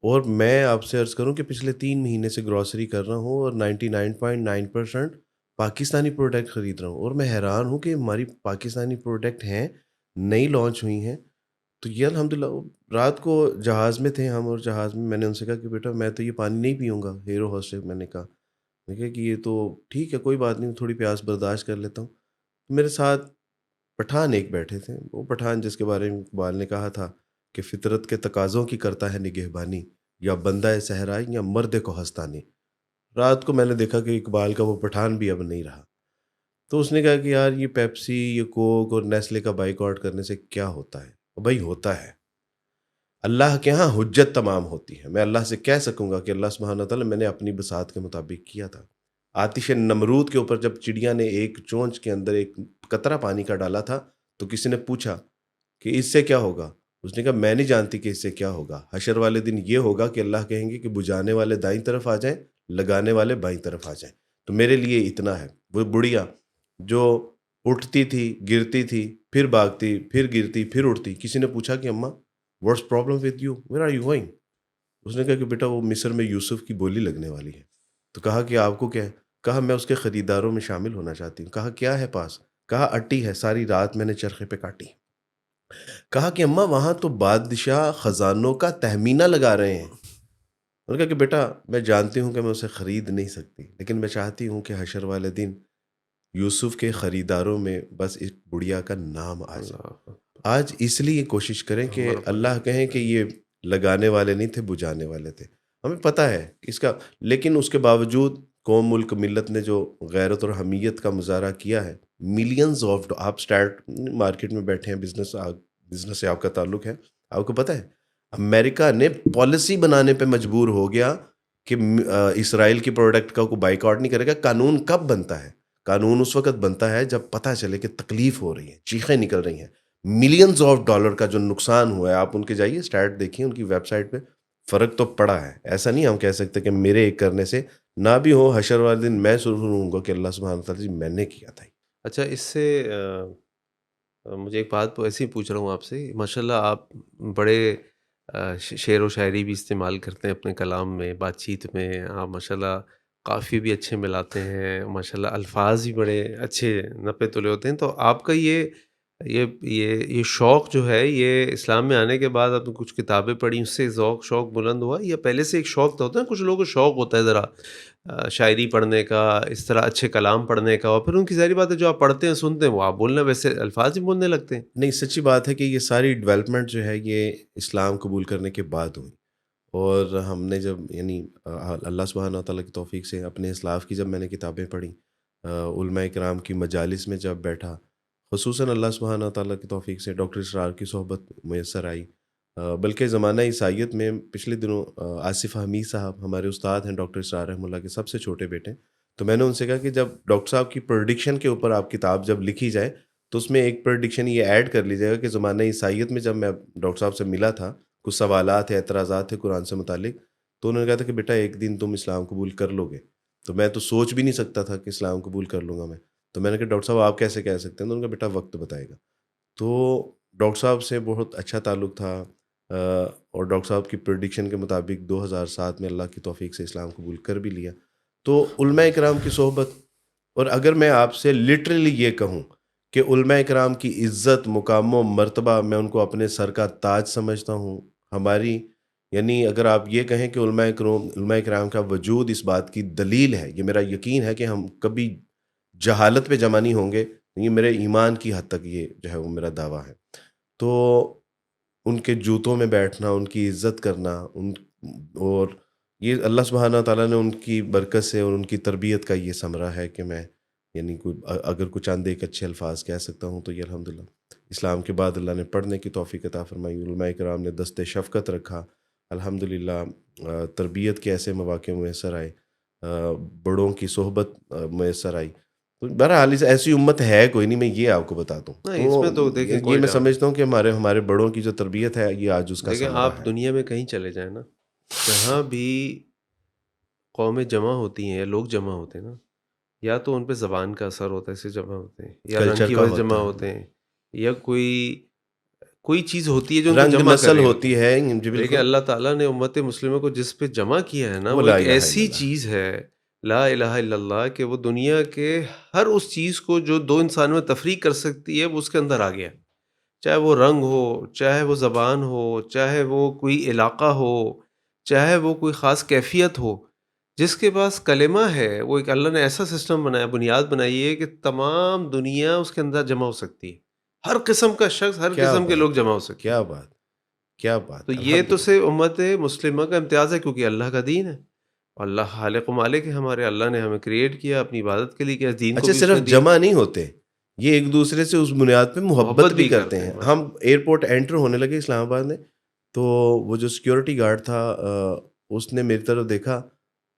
S2: اور میں آپ سے عرض کروں کہ پچھلے 3 مہینے سے گروسری کر رہا ہوں اور 99.9% پاکستانی پروڈکٹ خرید رہا ہوں، اور میں حیران ہوں کہ ہماری پاکستانی پروڈکٹ ہیں، نئی لانچ ہوئی ہیں. تو یہ الحمدللہ رات کو جہاز میں تھے ہم، اور جہاز میں نے ان سے کہا کہ بیٹا میں تو یہ پانی نہیں پیوں گا، ہیرو ہوسٹس میں نے کہا کہ یہ تو ٹھیک ہے کوئی بات نہیں، تھوڑی پیاس برداشت کر لیتا ہوں. میرے ساتھ پٹھان ایک بیٹھے تھے، وہ پٹھان جس کے بارے میں اقبال نے کہا تھا کہ فطرت کے تقاضوں کی کرتا ہے نگہبانی، یا بندہ صحرائی یا مرد کو ہستانی. رات کو میں نے دیکھا کہ اقبال کا وہ پٹھان بھی اب نہیں رہا. تو اس نے کہا کہ یار یہ پیپسی، یہ کوک اور نیسلے کا بائیک آؤٹ کرنے سے کیا ہوتا ہے؟ بھائی ہوتا ہے، اللہ کے ہاں حجت تمام ہوتی ہے. میں اللہ سے کہہ سکوں گا کہ اللہ سبحانہ تعالیٰ میں نے اپنی بساط کے مطابق کیا تھا. آتش نمرود کے اوپر جب چڑیا نے ایک چونچ کے اندر ایک قطرہ پانی کا ڈالا تھا تو کسی نے پوچھا کہ اس سے کیا ہوگا؟ اس نے کہا میں نہیں جانتی کہ اس سے کیا ہوگا. حشر والے دن یہ ہوگا کہ اللہ کہیں گے کہ بجھانے والے دائیں طرف آ جائیں، لگانے والے بائیں طرف آ جائیں. تو میرے لیے اتنا ہے. وہ بڑھیا جو اٹھتی تھی, گرتی تھی, پھر بھاگتی, پھر گرتی, پھر اٹھتی, کسی نے پوچھا کہ اماں what's problem with you, where are you going? اس نے کہا کہ بیٹا وہ مصر میں یوسف کی بولی لگنے والی ہے. تو کہا کہ آپ کو کیا ہے؟ کہا میں اس کے خریداروں میں شامل ہونا چاہتی ہوں. کہا کیا ہے پاس؟ کہا اٹی ہے, ساری رات میں نے چرخے پہ کاٹی. کہا کہ اماں وہاں تو بادشاہ خزانوں کا تہمینہ لگا رہے ہیں. انہوں نے کہا کہ بیٹا میں جانتی ہوں کہ میں اسے خرید نہیں سکتی, لیکن میں چاہتی ہوں کہ حشر والے دن یوسف کے خریداروں میں بس اس بڑھیا کا نام آ جائے.
S1: اللہ
S2: آج اس لیے کوشش کریں کہ
S1: عمر
S2: اللہ کہیں کہ یہ لگانے والے نہیں تھے, بجھانے والے تھے. ہمیں پتہ ہے اس کا, لیکن اس کے باوجود قوم, ملک, ملت نے جو غیرت اور حمیت کا مظاہرہ کیا ہے, ملینز آف, آپ اسٹارٹ مارکیٹ میں بیٹھے ہیں, بزنس سے آپ کا تعلق ہے, آپ کو پتہ ہے امریکہ نے پالیسی بنانے پہ مجبور ہو گیا کہ اسرائیل کی پروڈکٹ کا کوئی بائیکاٹ نہیں کرے گا. قانون کب بنتا ہے؟ قانون اس وقت بنتا ہے جب پتہ چلے کہ تکلیف ہو رہی ہے, چیخیں نکل رہی ہیں, ملینز آف ڈالر کا جو نقصان ہوا ہے. آپ ان کے جائیے اسٹارٹ دیکھیں ان کی ویب سائٹ پہ, فرق تو پڑا ہے. ایسا نہیں ہم کہہ سکتے کہ میرے ایک کرنے سے نہ بھی ہو, حشر والے دن میں سنوں گا کہ اللہ سبحانہ تعالیٰ جی میں نے کیا تھا.
S1: اچھا اس سے مجھے ایک بات ایسے ہی پوچھ رہا ہوں آپ سے. ماشاء اللہ آپ بڑے شعر و شاعری بھی استعمال کرتے ہیں اپنے کلام میں, بات چیت میں. آپ ماشاء اللہ قافیے بھی اچھے ملاتے ہیں, ماشاء اللہ الفاظ بھی بڑے اچھے نپے تلے ہوتے ہیں. تو آپ کا یہ شوق جو ہے, یہ اسلام میں آنے کے بعد آپ نے کچھ کتابیں پڑھی, اس سے شوق بلند ہوا, یا پہلے سے ایک شوق تو ہوتا ہے؟ کچھ لوگوں کو شوق ہوتا ہے ذرا شاعری پڑھنے کا, اس طرح اچھے کلام پڑھنے کا, اور پھر ان کی ظاہری بات ہے جو آپ پڑھتے ہیں سنتے ہیں وہ آپ بولنا ویسے الفاظ ہی بولنے لگتے ہیں.
S2: نہیں, سچی بات ہے کہ یہ ساری ڈیولپمنٹ جو ہے یہ اسلام قبول کرنے کے بعد ہوئی. اور ہم نے جب یعنی اللہ سبحانہ تعالیٰ کی توفیق سے اپنے اسلاف کی جب میں نے کتابیں پڑھی, علماء کرام کی مجالس میں جب بیٹھا, خصوصاً اللہ سبحانہ تعالیٰ کی توفیق سے ڈاکٹر اسرار کی صحبت میسر آئی. بلکہ زمانہ عیسائیت میں پچھلے دنوں آصف حمید صاحب ہمارے استاد ہیں, ڈاکٹر اسرار رحمہ اللہ کے سب سے چھوٹے بیٹے. تو میں نے ان سے کہا کہ جب ڈاکٹر صاحب کی پریڈکشن کے اوپر آپ کتاب جب لکھی جائے تو اس میں ایک پریڈکشن یہ ایڈ کر لیجیے گا کہ زمانہ عیسائیت میں جب میں ڈاکٹر صاحب سے ملا تھا, کچھ سوالات اعتراضات تھے قرآن سے متعلق, تو انہوں نے کہا تھا کہ بیٹا ایک دن تم اسلام قبول کر لو گے. تو میں تو سوچ بھی نہیں سکتا تھا کہ اسلام قبول کر لوں گا میں. تو میں نے کہا ڈاکٹر صاحب آپ کیسے کہہ سکتے ہیں؟ تو انہوں نے کہا بیٹا وقت بتائے گا. تو ڈاکٹر صاحب سے بہت اچھا تعلق تھا, اور ڈاکٹر صاحب کی پریڈکشن کے مطابق 2007 میں اللہ کی توفیق سے اسلام قبول کر بھی لیا. تو علماء کرام کی صحبت, اور اگر میں آپ سے لٹرلی یہ کہوں کہ علماء کرام کی عزت, مقام و مرتبہ, میں ان کو اپنے سر کا تاج سمجھتا ہوں. ہماری یعنی اگر آپ یہ کہیں کہ علماء کرام کا وجود اس بات کی دلیل ہے, یہ میرا یقین ہے کہ ہم کبھی جہالت پہ جمع نہیں ہوں گے. یہ میرے ایمان کی حد تک یہ جو ہے وہ میرا دعویٰ ہے. تو ان کے جوتوں میں بیٹھنا, ان کی عزت کرنا, اور یہ اللہ سبحانہ تعالیٰ نے ان کی برکت سے اور ان کی تربیت کا یہ ثمرہ ہے کہ میں یعنی اگر کچھ چند ایک اچھے الفاظ کہہ سکتا ہوں تو یہ الحمدللہ اسلام کے بعد اللہ نے پڑھنے کی توفیق عطا فرمائی. علماء کرام نے دست شفقت رکھا, الحمدللہ تربیت کے ایسے مواقع میسر آئے, بڑوں کی صحبت میسر آئی. تو بہرحال ایسی امت ہے کوئی نہیں, میں یہ آپ کو بتا دوں.
S1: نہیں اس میں تو دیکھیں
S2: یہ میں سمجھتا ہوں کہ ہمارے بڑوں کی جو تربیت ہے یہ آج اس کا
S1: دیکھیں
S2: ثمرہ
S1: آپ
S2: ہے.
S1: دنیا میں کہیں چلے جائیں نا, جہاں بھی قومیں جمع ہوتی ہیں یا لوگ جمع ہوتے ہیں نا, یا تو ان پہ زبان کا اثر ہوتا ہے, اس سے جمع ہوتے ہیں, یا رنگ
S2: کلچر
S1: کی
S2: کا
S1: وجہ سے
S2: ہوتا
S1: جمع
S2: ہے,
S1: ہوتے ہیں, یا کوئی چیز ہوتی ہے جو ان کو
S2: رنگ
S1: جمع کر
S2: نسل
S1: رہی
S2: ہوتی ہے. جی
S1: لیکن
S2: بالکل.
S1: اللہ تعالیٰ نے امت مسلمہ کو جس پہ جمع کیا ہے نا,
S2: وہ
S1: وہ
S2: لا
S1: ایک
S2: الہ الا
S1: ایسی
S2: اللہ.
S1: چیز ہے لا الہ الا اللہ, کہ وہ دنیا کے ہر اس چیز کو جو دو انسان میں تفریق کر سکتی ہے وہ اس کے اندر آ گیا. چاہے وہ رنگ ہو, چاہے وہ زبان ہو, چاہے وہ کوئی علاقہ ہو, چاہے وہ کوئی خاص کیفیت ہو, جس کے پاس کلمہ ہے وہ ایک اللہ نے ایسا سسٹم بنایا, بنیاد بنائی ہے کہ تمام دنیا اس کے اندر جمع ہو سکتی ہے. ہر قسم کا شخص, ہر
S2: کیا
S1: قسم کے
S2: بات,
S1: لوگ جمع ہو سکتے ہیں.
S2: کیا بات, کیا بات.
S1: تو یہ تو
S2: الحمدللہ.
S1: صرف امت مسلمہ کا امتیاز ہے کیونکہ اللہ کا دین ہے, اور اللہ خالق و مالک ہے ہمارے. اللہ نے ہمیں کریٹ کیا اپنی عبادت کے لیے, کیا دین کو
S2: اچھا
S1: بھی اس نے
S2: صرف
S1: دیا,
S2: جمع نہیں ہوتے, یہ ایک دوسرے سے اس بنیاد پہ محبت بھی کرتے ہیں. ہم ایئرپورٹ انٹر ہونے لگے اسلام آباد میں, تو وہ جو سیکیورٹی گارڈ تھا اس نے میری طرف دیکھا,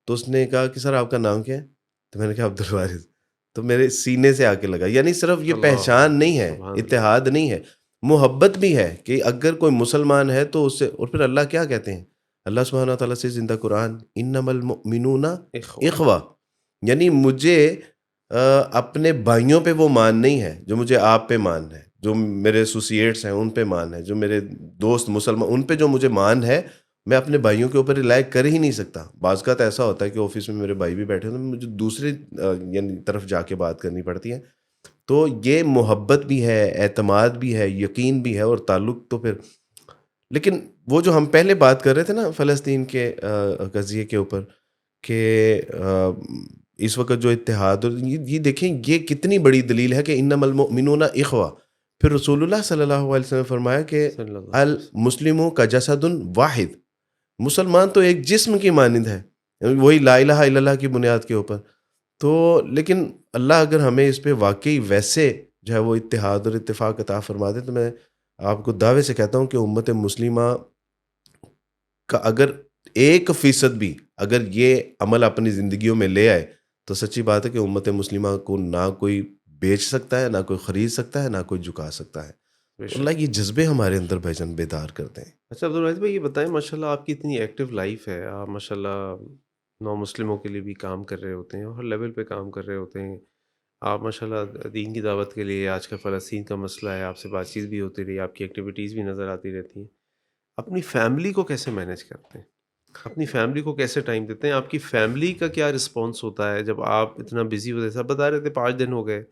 S2: تو اس نے کہا کہ سر آپ کا نام کیا ہے؟ تو میں نے کہا عبدالوارث. تو میرے سینے سے آ کے لگا. یعنی صرف یہ
S1: اللہ
S2: پہچان نہیں ہے,
S1: سبحان اللہ.
S2: اتحاد نہیں ہے, محبت بھی ہے کہ اگر کوئی مسلمان ہے تو اس سے, اور پھر اللہ کیا کہتے ہیں, اللہ سبحانہ تعالیٰ سے زندہ قرآن انما المؤمنون
S1: اخوہ،
S2: اخوہ، یعنی مجھے اپنے بھائیوں پہ وہ مان نہیں ہے جو مجھے آپ پہ مان ہے، جو میرے ایسوسیٹس ہیں ان پہ مان ہے، جو میرے دوست مسلمان ان پہ جو مجھے مان ہے، میں اپنے بھائیوں کے اوپر رلائی کر ہی نہیں سکتا۔ بعض کا ایسا ہوتا ہے کہ آفس میں میرے بھائی بھی بیٹھے ہیں تو مجھے دوسری یعنی طرف جا کے بات کرنی پڑتی ہے۔ تو یہ محبت بھی ہے، اعتماد بھی ہے، یقین بھی ہے، اور تعلق تو پھر، لیکن وہ جو ہم پہلے بات کر رہے تھے نا فلسطین کے قضیے کے اوپر، کہ اس وقت جو اتحاد، اور یہ دیکھیں یہ کتنی بڑی دلیل ہے کہ انما المؤمنون اخوہ۔ پھر رسول اللہ صلی اللہ علیہ وسلم نے فرمایا کہ
S1: صلی اللہ علیہ وسلم۔
S2: المسلم کا جسد واحد، مسلمان تو ایک جسم کی مانند ہے، وہی لا الہ الا اللہ کی بنیاد کے اوپر۔ تو لیکن اللہ اگر ہمیں اس پہ واقعی ویسے جو ہے وہ اتحاد اور اتفاق عطا فرما دے، تو میں آپ کو دعوے سے کہتا ہوں کہ امت مسلمہ کا اگر 1% بھی اگر یہ عمل اپنی زندگیوں میں لے آئے، تو سچی بات ہے کہ امت مسلمہ کو نہ کوئی بیچ سکتا ہے، نہ کوئی خرید سکتا ہے، نہ کوئی جھکا سکتا ہے۔
S1: بے
S2: تو
S1: شک۔
S2: اللہ یہ جذبے ہمارے اندر بھائی بیدار کرتے ہیں۔
S1: اچھا عبدالواحد بھائی، یہ بتائیں، ماشاء اللہ آپ کی اتنی ایکٹیو لائف ہے، آپ ماشاء اللہ نو مسلموں کے لیے بھی کام کر رہے ہوتے ہیں، اور ہر لیول پہ کام کر رہے ہوتے ہیں آپ، ماشاء اللہ دین کی دعوت کے لیے۔ آج کل فلسطین کا مسئلہ ہے، آپ سے بات چیت بھی ہوتی رہی، آپ کی ایکٹیویٹیز بھی نظر آتی رہتی ہیں۔ اپنی فیملی کو کیسے مینیج کرتے ہیں؟ اپنی فیملی کو کیسے ٹائم دیتے ہیں؟ آپ کی فیملی کا کیا رسپانس ہوتا ہے جب آپ اتنا بزی ہوتے ہیں؟ سب بتا رہے تھے 5 دن ہو گئے،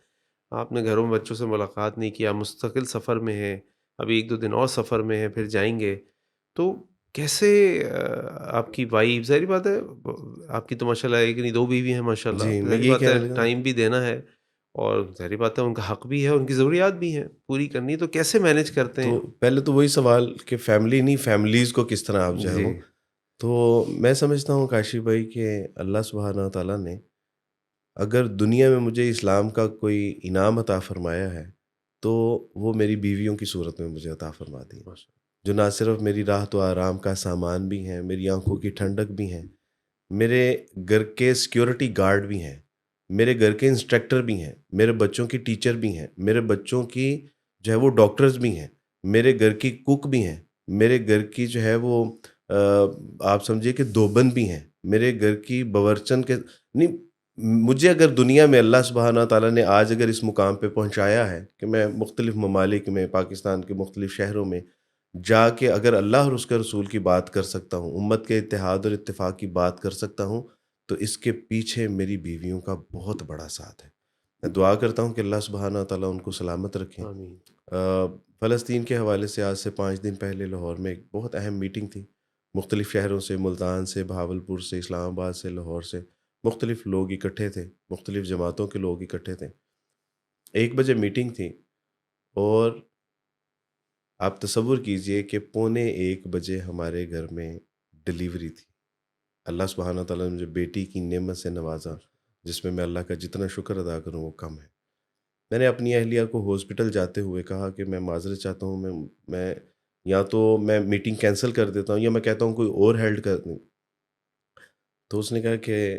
S1: آپ نے گھروں میں بچوں سے ملاقات نہیں کیا، مستقل سفر میں ہیں، ابھی 1-2 دن اور سفر میں ہیں، پھر جائیں گے، تو کیسے آپ کی وائف، ظاہری بات ہے آپ کی تو ماشاء اللہ ایک نہیں 2 بیوی ہیں ماشاء اللہ،
S2: جی میں
S1: ظاہری
S2: یہی
S1: بات ہے
S2: کہنے لگا۔
S1: ٹائم بھی دینا ہے، اور ظاہری بات ہے ان کا حق بھی ہے، ان کی ضروریات بھی ہیں پوری کرنی، تو کیسے مینیج کرتے
S2: تو
S1: ہیں؟
S2: پہلے تو وہی سوال کہ فیملی نہیں، فیملیز کو کس طرح آپ جو ہے
S1: جی،
S2: وہ، تو میں سمجھتا ہوں کاشی بھائی کہ اللہ سبحانہ تعالیٰ نے اگر دنیا میں مجھے اسلام کا کوئی انعام عطا فرمایا ہے، تو وہ میری بیویوں کی صورت میں مجھے عطا فرما دی،
S1: ماشاء
S2: جو نہ صرف میری راحت و آرام کا سامان بھی ہیں، میری آنکھوں کی ٹھنڈک بھی ہیں، میرے گھر کے سیکیورٹی گارڈ بھی ہیں، میرے گھر کے انسٹرکٹر بھی ہیں، میرے بچوں کی ٹیچر بھی ہیں، میرے بچوں کی جو ہے وہ ڈاکٹرز بھی ہیں، میرے گھر کی کوک بھی ہیں، میرے گھر کی جو ہے وہ آپ سمجھیے کہ دوبن بھی ہیں، میرے گھر کی باورچن کے نہیں، مجھے اگر دنیا میں اللہ سبحانہ تعالیٰ نے آج اگر اس مقام پہ پہنچایا ہے کہ میں مختلف ممالک میں، پاکستان کے مختلف شہروں میں جا کے اگر اللہ اور اس کے رسول کی بات کر سکتا ہوں، امت کے اتحاد اور اتفاق کی بات کر سکتا ہوں، تو اس کے پیچھے میری بیویوں کا بہت بڑا ساتھ ہے۔ میں دعا کرتا ہوں کہ اللہ سبحانہ تعالیٰ ان کو سلامت رکھیں۔
S1: آمین۔
S2: فلسطین کے حوالے سے آج سے 5 دن پہلے لاہور میں ایک بہت اہم میٹنگ تھی، مختلف شہروں سے، ملتان سے، بہاولپور سے، اسلام آباد سے، لاہور سے مختلف لوگ اکٹھے تھے، مختلف جماعتوں کے لوگ اکٹھے تھے۔ 1 بجے میٹنگ تھی، اور آپ تصور کیجئے کہ 1:45 ہمارے گھر میں ڈلیوری تھی۔ اللہ سبحانہ تعالیٰ نے مجھے بیٹی کی نعمت سے نوازا، جس میں اللہ کا جتنا شکر ادا کروں وہ کم ہے۔ میں نے اپنی اہلیہ کو ہاسپٹل جاتے ہوئے کہا کہ میں معذرت چاہتا ہوں، میں یا تو میں میٹنگ کینسل کر دیتا ہوں، یا میں کہتا ہوں کوئی اور ہیلڈ کر دیں۔ تو اس نے کہا کہ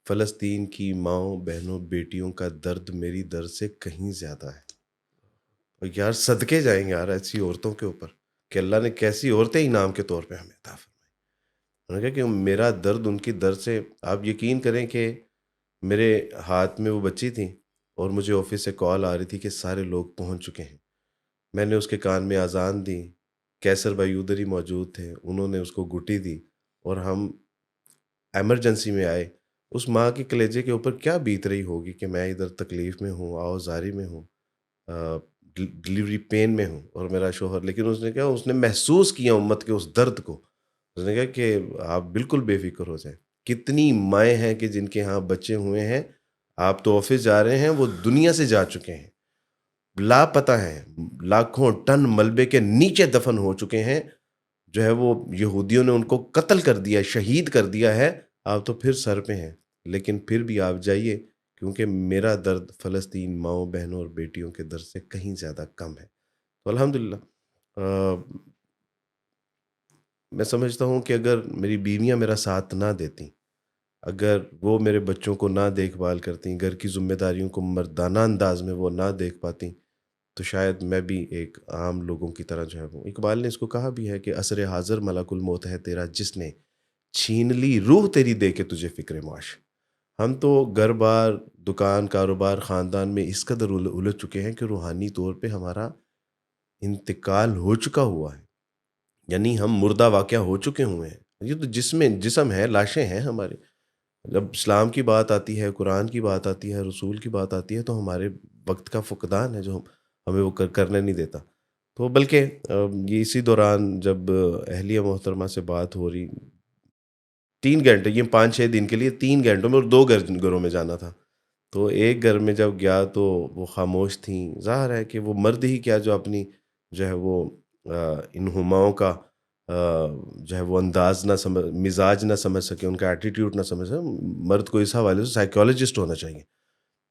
S2: فلسطین کی ماؤں، بہنوں، بیٹیوں کا درد میری درد سے کہیں زیادہ ہے، اور یار صدقے جائیں گے یار ایسی عورتوں کے اوپر کہ اللہ نے کیسی عورتیں انعام کے طور پہ ہمیں عطا فرمائی۔ انہوں نے کہا کہ میرا درد ان کی درد سے، آپ یقین کریں کہ میرے ہاتھ میں وہ بچی تھی، اور مجھے آفس سے کال آ رہی تھی کہ سارے لوگ پہنچ چکے ہیں۔ میں نے اس کے کان میں اذان دی، کیسر بھائی ادھر ہی موجود تھے، انہوں نے اس کو گھٹی دی، اور ہم ایمرجنسی میں آئے۔ اس ماں کے کلیجے کے اوپر کیا بیت رہی ہوگی کہ میں ادھر تکلیف میں ہوں، آوازاری میں ہوں، ڈلیوری پین میں ہوں، اور میرا شوہر، لیکن اس نے کہا اس نے محسوس کیا امت کے اس درد کو۔ اس نے کہا کہ آپ بالکل بے فکر ہو جائیں۔ کتنی مائیں ہیں کہ جن کے ہاں بچے ہوئے ہیں، آپ تو آفس جا رہے ہیں، وہ دنیا سے جا چکے ہیں، لاپتہ ہیں، لاکھوں ٹن ملبے کے نیچے دفن ہو چکے ہیں، جو ہے وہ یہودیوں نے ان کو قتل کر دیا، شہید کر دیا ہے۔ آپ تو پھر سر پہ ہیں، لیکن پھر بھی آپ جائیے، کیونکہ میرا درد فلسطین ماؤں، بہنوں اور بیٹیوں کے درد سے کہیں زیادہ کم ہے۔ تو الحمدللہ میں سمجھتا ہوں کہ اگر میری بیویاں میرا ساتھ نہ دیتی، اگر وہ میرے بچوں کو نہ دیکھ بھال کرتی، گھر کی ذمہ داریوں کو مردانہ انداز میں وہ نہ دیکھ پاتی، تو شاید میں بھی ایک عام لوگوں کی طرح جو ہے وہ. اقبال نے اس کو کہا بھی ہے کہ عصر حاضر ملک الموت ہے تیرا جس نے چھین لی روح تیری دے کے تجھے فکر معاش. ہم تو گھر بار دکان کاروبار خاندان میں اس قدر الجھ چکے ہیں کہ روحانی طور پہ ہمارا انتقال ہو چکا ہوا ہے، یعنی ہم مردہ واقعہ ہو چکے ہوئے ہیں. یہ تو جسم ہے، لاشیں ہیں ہمارے. جب اسلام کی بات آتی ہے، قرآن کی بات آتی ہے، رسول کی بات آتی ہے، تو ہمارے وقت کا فقدان ہے جو ہمیں وہ کرنے نہیں دیتا. تو بلکہ یہ اسی دوران جب اہلیہ محترمہ سے بات ہو رہی، 3 گھنٹے، یہ 5-6 دن کے لیے 3 گھنٹوں میں، اور 2 گھروں میں جانا تھا. تو ایک گھر میں جب گیا تو وہ خاموش تھیں. ظاہر ہے کہ وہ مرد ہی کیا جو اپنی جو ہے وہ ان ہماؤں کا جو ہے وہ انداز نہ سمجھ، مزاج نہ سمجھ سکے، ان کا ایٹیٹیوڈ نہ سمجھ سکے. مرد کو اس حوالے سے سائیکالوجسٹ ہونا چاہیے.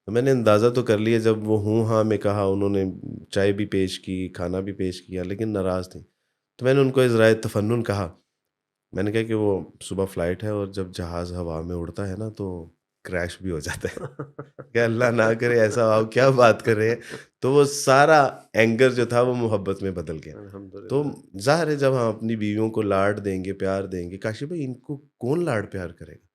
S2: تو میں نے اندازہ تو کر لیا جب وہ ہوں ہاں میں کہا، انہوں نے چائے بھی پیش کی، کھانا بھی پیش کیا، لیکن ناراض تھیں. تو میں نے ان کو ذرائع تفنن کہا. میں نے کہا کہ وہ صبح فلائٹ ہے، اور جب جہاز ہوا میں اڑتا ہے نا تو کریش بھی ہو جاتا ہے. کہ اللہ نہ کرے ایسا ہو. کیا بات کر رہے ہیں. تو وہ سارا اینگر جو تھا وہ محبت میں بدل گیا. تو
S1: الحمدللہ.
S2: ظاہر ہے جب ہم اپنی بیویوں کو لاڈ دیں گے، پیار دیں گے، کاشف بھائی ان کو کون لاڈ پیار کرے گا.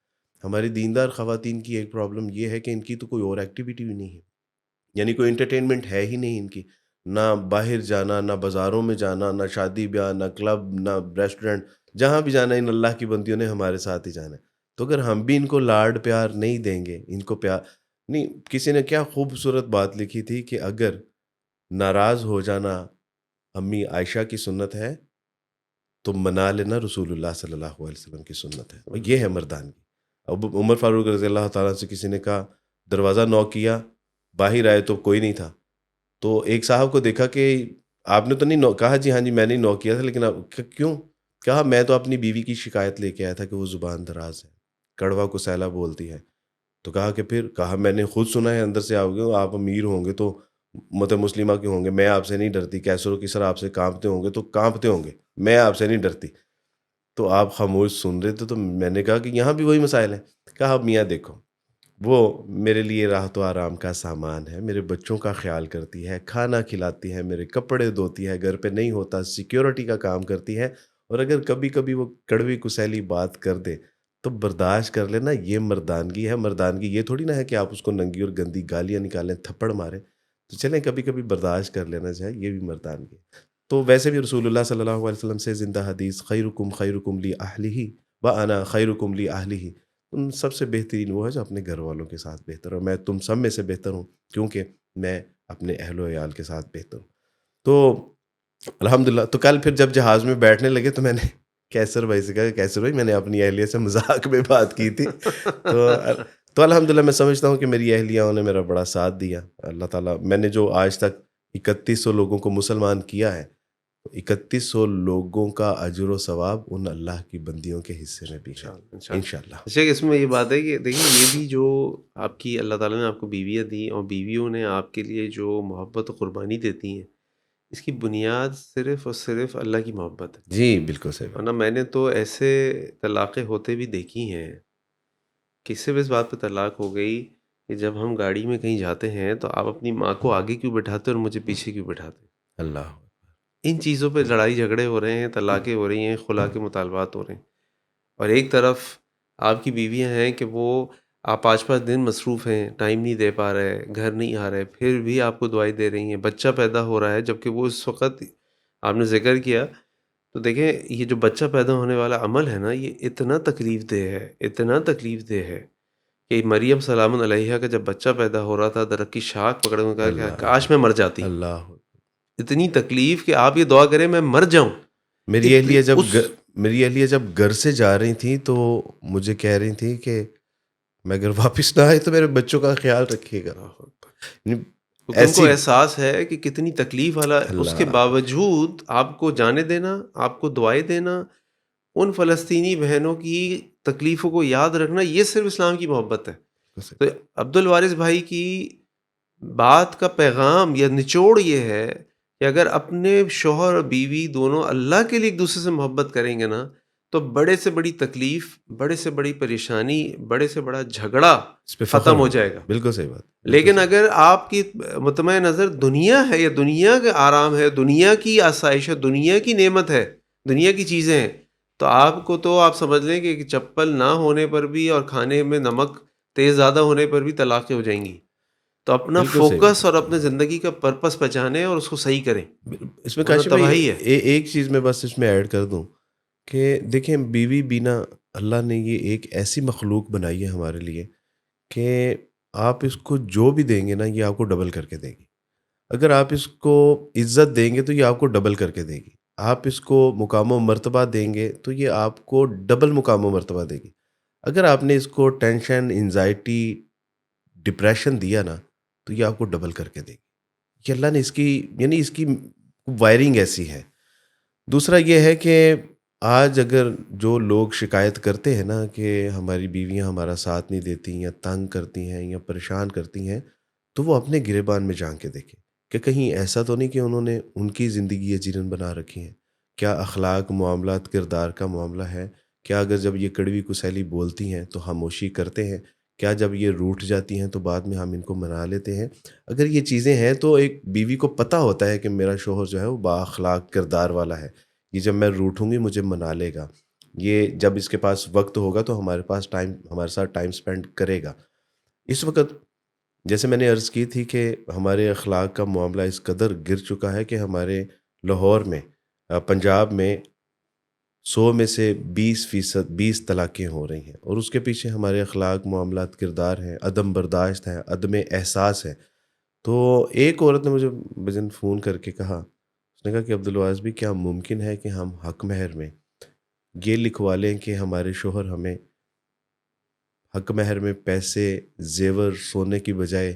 S2: ہماری دیندار خواتین کی ایک پرابلم یہ ہے کہ ان کی تو کوئی اور ایکٹیویٹی بھی نہیں ہے، یعنی کوئی انٹرٹینمنٹ ہے ہی نہیں ان کی. نہ باہر جانا، نہ بازاروں میں جانا، نہ شادی بیاہ، نہ کلب، نہ ریسٹورنٹ. جہاں بھی جانا ان اللہ کی بندیوں نے ہمارے ساتھ ہی جانا ہے. تو اگر ہم بھی ان کو لاڈ پیار نہیں دیں گے، ان کو پیار نہیں. کسی نے کیا خوبصورت بات لکھی تھی کہ اگر ناراض ہو جانا امی عائشہ کی سنت ہے تو منا لینا رسول اللہ صلی اللہ علیہ وسلم کی سنت ہے. اور یہ ہے مردانگی. اب عمر فاروق رضی اللہ تعالیٰ سے کسی نے کہا، دروازہ نوک کیا، باہر آئے تو کوئی نہیں تھا. تو ایک صاحب کو دیکھا کہ آپ نے تو نہیں کہا جی ہاں جی میں نے نوک کیا تھا، لیکن آپ کیوں؟ کہا میں تو اپنی بیوی کی شکایت لے کے آیا تھا کہ وہ زبان دراز ہے، کڑوا کو سیلا بولتی ہے. تو کہا کہ پھر؟ کہا میں نے خود سنا ہے اندر سے آؤ گے، آپ امیر ہوں گے تو مت مسلمہ کے ہوں گے، میں آپ سے نہیں ڈرتی. کیسر و کسر آپ سے کانپتے ہوں گے تو کانپتے ہوں گے، میں آپ سے نہیں ڈرتی. تو آپ خاموش سن رہے تھے. تو میں نے کہا کہ یہاں بھی وہی مسائل ہیں. کہا میاں دیکھو، وہ میرے لیے راحت و آرام کا سامان ہے، میرے بچوں کا خیال کرتی ہے، کھانا کھلاتی ہے، میرے کپڑے دھوتی ہے، گھر پہ نہیں ہوتا سیکیورٹی کا کام کرتی ہے. اور اگر کبھی کبھی وہ کڑوی کسیلی بات کر دے تو برداشت کر لینا. یہ مردانگی ہے. مردانگی یہ تھوڑی نہ ہے کہ آپ اس کو ننگی اور گندی گالیاں نکالیں، تھپڑ ماریں. تو چلیں کبھی کبھی برداشت کر لینا چاہے، یہ بھی مردانگی ہے. تو ویسے بھی رسول اللہ صلی اللہ علیہ وسلم سے زندہ حدیث، خیرکم خیرکم لی اہلہ وانا خیرکم لی اہلہ. ان سب سے بہترین وہ ہے جو اپنے گھر والوں کے ساتھ بہتر ہے. میں تم سب میں سے بہتر ہوں کیونکہ میں اپنے اہل و عیال کے ساتھ بہتر ہوں. تو الحمدللہ. تو کل پھر جب جہاز میں بیٹھنے لگے تو میں نے کیسر بھائی سے کہا کہ کیسر بھائی میں نے اپنی اہلیہ سے مذاق میں بات کی تھی. تو الحمدللہ میں سمجھتا ہوں کہ میری اہلیاؤں نے میرا بڑا ساتھ دیا. اللہ تعالیٰ، میں نے جو آج تک 3100 لوگوں کو مسلمان کیا ہے، 3100 لوگوں کا اجر و ثواب ان اللہ کی بندیوں کے حصے میں بھی ہے انشاءاللہ.
S1: اچھا، اس میں یہ بات ہے کہ دیکھیں یہ بھی جو آپ کی اللہ تعالیٰ نے آپ کو بیویاں دی، اور بیویوں نے آپ کے لیے جو محبت و قربانی دیتی ہیں، اس کی بنیاد صرف اور صرف اللہ کی محبت ہے.
S2: جی بالکل صحیح بات.
S1: ورنہ میں نے تو ایسے طلاقیں ہوتے بھی دیکھی ہیں کہ صرف اس بات پہ طلاق ہو گئی کہ جب ہم گاڑی میں کہیں جاتے ہیں تو آپ اپنی ماں کو آگے کیوں بٹھاتے اور مجھے پیچھے کیوں بٹھاتے.
S2: اللہ.
S1: ان چیزوں پہ لڑائی جھگڑے ہو رہے ہیں، طلاقیں ہو رہی ہیں، خلا کے مطالبات ہو رہے ہیں. اور ایک طرف آپ کی بیویاں ہیں کہ وہ آپ 5-5 دن مصروف ہیں، ٹائم نہیں دے پا رہے، گھر نہیں آ رہے، پھر بھی آپ کو دعائی دے رہی ہیں. بچہ پیدا ہو رہا ہے، جبکہ وہ اس وقت آپ نے ذکر کیا. تو دیکھیں یہ جو بچہ پیدا ہونے والا عمل ہے نا، یہ اتنا تکلیف دہ ہے، اتنا تکلیف دہ ہے کہ مریم سلام علیہا کا جب بچہ پیدا ہو رہا تھا، درخت کی شاخ پکڑے ہوئے کہا کہ
S2: اللہ
S1: کاش میں مر جاتی.
S2: اللہ.
S1: اتنی تکلیف کہ آپ یہ دعا کریں میں مر جاؤں.
S2: میری اہلیہ جب گھر سے جا رہی تھیں تو مجھے کہہ رہی تھیں کہ میں اگر واپس نہ آئے تو میرے بچوں کا خیال رکھیے گا.
S1: کیونکہ ان کو احساس ہے کہ کتنی تکلیف والا، اس کے باوجود آپ کو جانے دینا، آپ کو دعائیں دینا، ان فلسطینی بہنوں کی تکلیفوں کو یاد رکھنا، یہ صرف اسلام کی محبت ہے. تو عبد الوارث بھائی کی بات کا پیغام یا نچوڑ یہ ہے کہ اگر اپنے شوہر اور بیوی دونوں اللہ کے لیے ایک دوسرے سے محبت کریں گے نا، تو بڑے سے بڑی تکلیف، بڑے سے بڑی پریشانی، بڑے سے بڑا جھگڑا
S2: اس پہ فخر
S1: ختم ہو
S2: ہوگا.
S1: جائے گا.
S2: بالکل صحیح بات. بالکل
S1: لیکن
S2: صحیح.
S1: اگر آپ کی مطمئن نظر دنیا ہے، یا دنیا کا آرام ہے، دنیا کی آسائش ہے، دنیا کی نعمت ہے، دنیا کی چیزیں ہیں، تو آپ کو تو آپ سمجھ لیں کہ چپل نہ ہونے پر بھی اور کھانے میں نمک تیز زیادہ ہونے پر بھی طلاقیں ہو جائیں گی. تو اپنا
S2: بالکل صحیح بات
S1: فوکس
S2: ہے.
S1: اور اپنے زندگی کا پرپس پہچانیں اور اس کو صحیح کریں،
S2: اس میں
S1: ورنہ
S2: کاشف بھائی
S1: تباہی ہے.
S2: ایک چیز میں بس اس میں ایڈ کر دوں کہ دیکھیں بیوی بینا اللہ نے یہ ایک ایسی مخلوق بنائی ہے ہمارے لیے کہ آپ اس کو جو بھی دیں گے نا یہ آپ کو ڈبل کر کے دے گی. اگر آپ اس کو عزت دیں گے تو یہ آپ کو ڈبل کر کے دے گی. آپ اس کو مقام و مرتبہ دیں گے تو یہ آپ کو ڈبل مقام و مرتبہ دے گی. اگر آپ نے اس کو ٹینشن، انزائٹی، ڈپریشن دیا نا تو یہ آپ کو ڈبل کر کے دے گی. کہ اللہ نے اس کی یعنی اس کی وائرنگ ایسی ہے. دوسرا یہ ہے کہ آج اگر جو لوگ شکایت کرتے ہیں نا کہ ہماری بیویاں ہمارا ساتھ نہیں دیتی یا تنگ کرتی ہیں یا پریشان کرتی ہیں، تو وہ اپنے گریبان میں جھانک کے دیکھیں کہ کہیں ایسا تو نہیں کہ انہوں نے ان کی زندگی اجیرن بنا رکھی ہیں. کیا اخلاق، معاملات، کردار کا معاملہ ہے؟ کیا اگر جب یہ کڑوی کسیلی بولتی ہیں تو خاموشی کرتے ہیں؟ کیا جب یہ روٹھ جاتی ہیں تو بعد میں ہم ان کو منا لیتے ہیں؟ اگر یہ چیزیں ہیں تو ایک بیوی کو پتہ ہوتا ہے کہ میرا شوہر جو ہے وہ با اخلاق کردار والا ہے. یہ جب میں روٹھوں گی مجھے منا لے گا. یہ جب اس کے پاس وقت ہوگا تو ہمارے ساتھ ٹائم سپینڈ کرے گا. اس وقت جیسے میں نے عرض کی تھی کہ ہمارے اخلاق کا معاملہ اس قدر گر چکا ہے کہ ہمارے لاہور میں، پنجاب میں 100 میں سے 20% طلاقیں ہو رہی ہیں، اور اس کے پیچھے ہمارے اخلاق، معاملات، کردار ہیں، عدم برداشت ہے، عدم احساس ہے. تو ایک عورت نے مجھے بجن فون کر کے کہا، اس نے کہا کہ عبدالواز بھی کیا ممکن ہے کہ ہم حق مہر میں یہ لکھوا لیں کہ ہمارے شوہر ہمیں حق مہر میں پیسے، زیور، سونے کی بجائے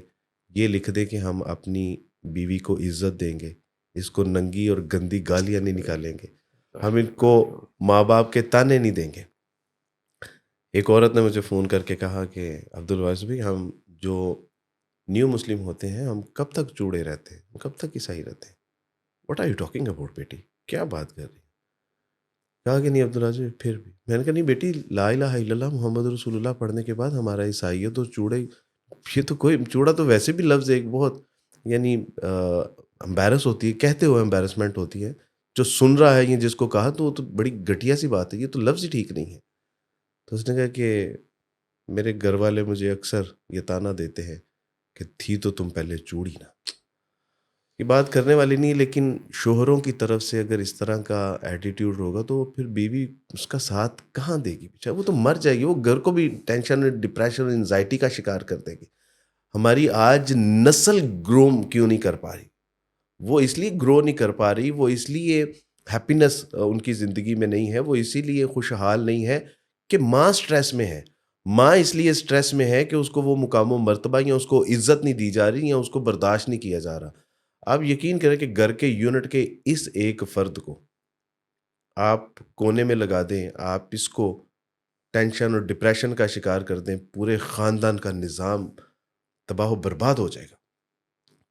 S2: یہ لکھ دیں کہ ہم اپنی بیوی کو عزت دیں گے، اس کو ننگی اور گندی گالیاں نہیں نکالیں گے، ہم ان کو ماں باپ کے تانے نہیں دیں گے. ایک عورت نے مجھے فون کر کے کہا کہ عبدالواز بھی ہم جو نیو مسلم ہوتے ہیں ہم کب تک چوڑے رہتے ہیں، ہم کب تک عیسائی رہتے ہیں. What are you talking about بیٹی، کیا بات کر رہی ہیں؟ کہا کہ نہیں عبدالواز بھی پھر بھی. میں نے کہا نہیں بیٹی، لا الہ الا اللہ محمد رسول اللہ پڑھنے کے بعد ہمارا عیسائیت اور چوڑے، یہ تو کوئی چوڑا تو ویسے بھی لفظ ایک بہت یعنی امبیرس ہوتی ہے، کہتے ہوئے امبیرسمنٹ ہوتی ہے. جو سن رہا ہے یہ جس کو کہا تو وہ تو بڑی گھٹیا سی بات ہے، یہ تو لفظ ہی ٹھیک نہیں ہے. تو اس نے کہا کہ میرے گھر والے مجھے اکثر یہ تانا دیتے ہیں کہ تھی تو تم پہلے چوڑی نا. یہ بات کرنے والی نہیں، لیکن شوہروں کی طرف سے اگر اس طرح کا ایٹیٹیوڈ ہوگا تو پھر بیوی اس کا ساتھ کہاں دے گی؟ بیچارہ وہ تو مر جائے گی، وہ گھر کو بھی ٹینشن، ڈپریشن اور انزائٹی کا شکار کر دے گی. ہماری آج نسل گرو کیوں نہیں کر پا رہی؟ وہ اس لیے گرو نہیں کر پا رہی، وہ اس لیے ہیپینس ان کی زندگی میں نہیں ہے، وہ اسی لیے خوشحال نہیں ہے کہ ماں سٹریس میں ہے. ماں اس لیے سٹریس میں ہے کہ اس کو وہ مقام و مرتبہ یا اس کو عزت نہیں دی جا رہی یا اس کو برداشت نہیں کیا جا رہا. آپ یقین کریں کہ گھر کے یونٹ کے اس ایک فرد کو آپ کونے میں لگا دیں، آپ اس کو ٹینشن اور ڈپریشن کا شکار کر دیں، پورے خاندان کا نظام تباہ و برباد ہو جائے گا.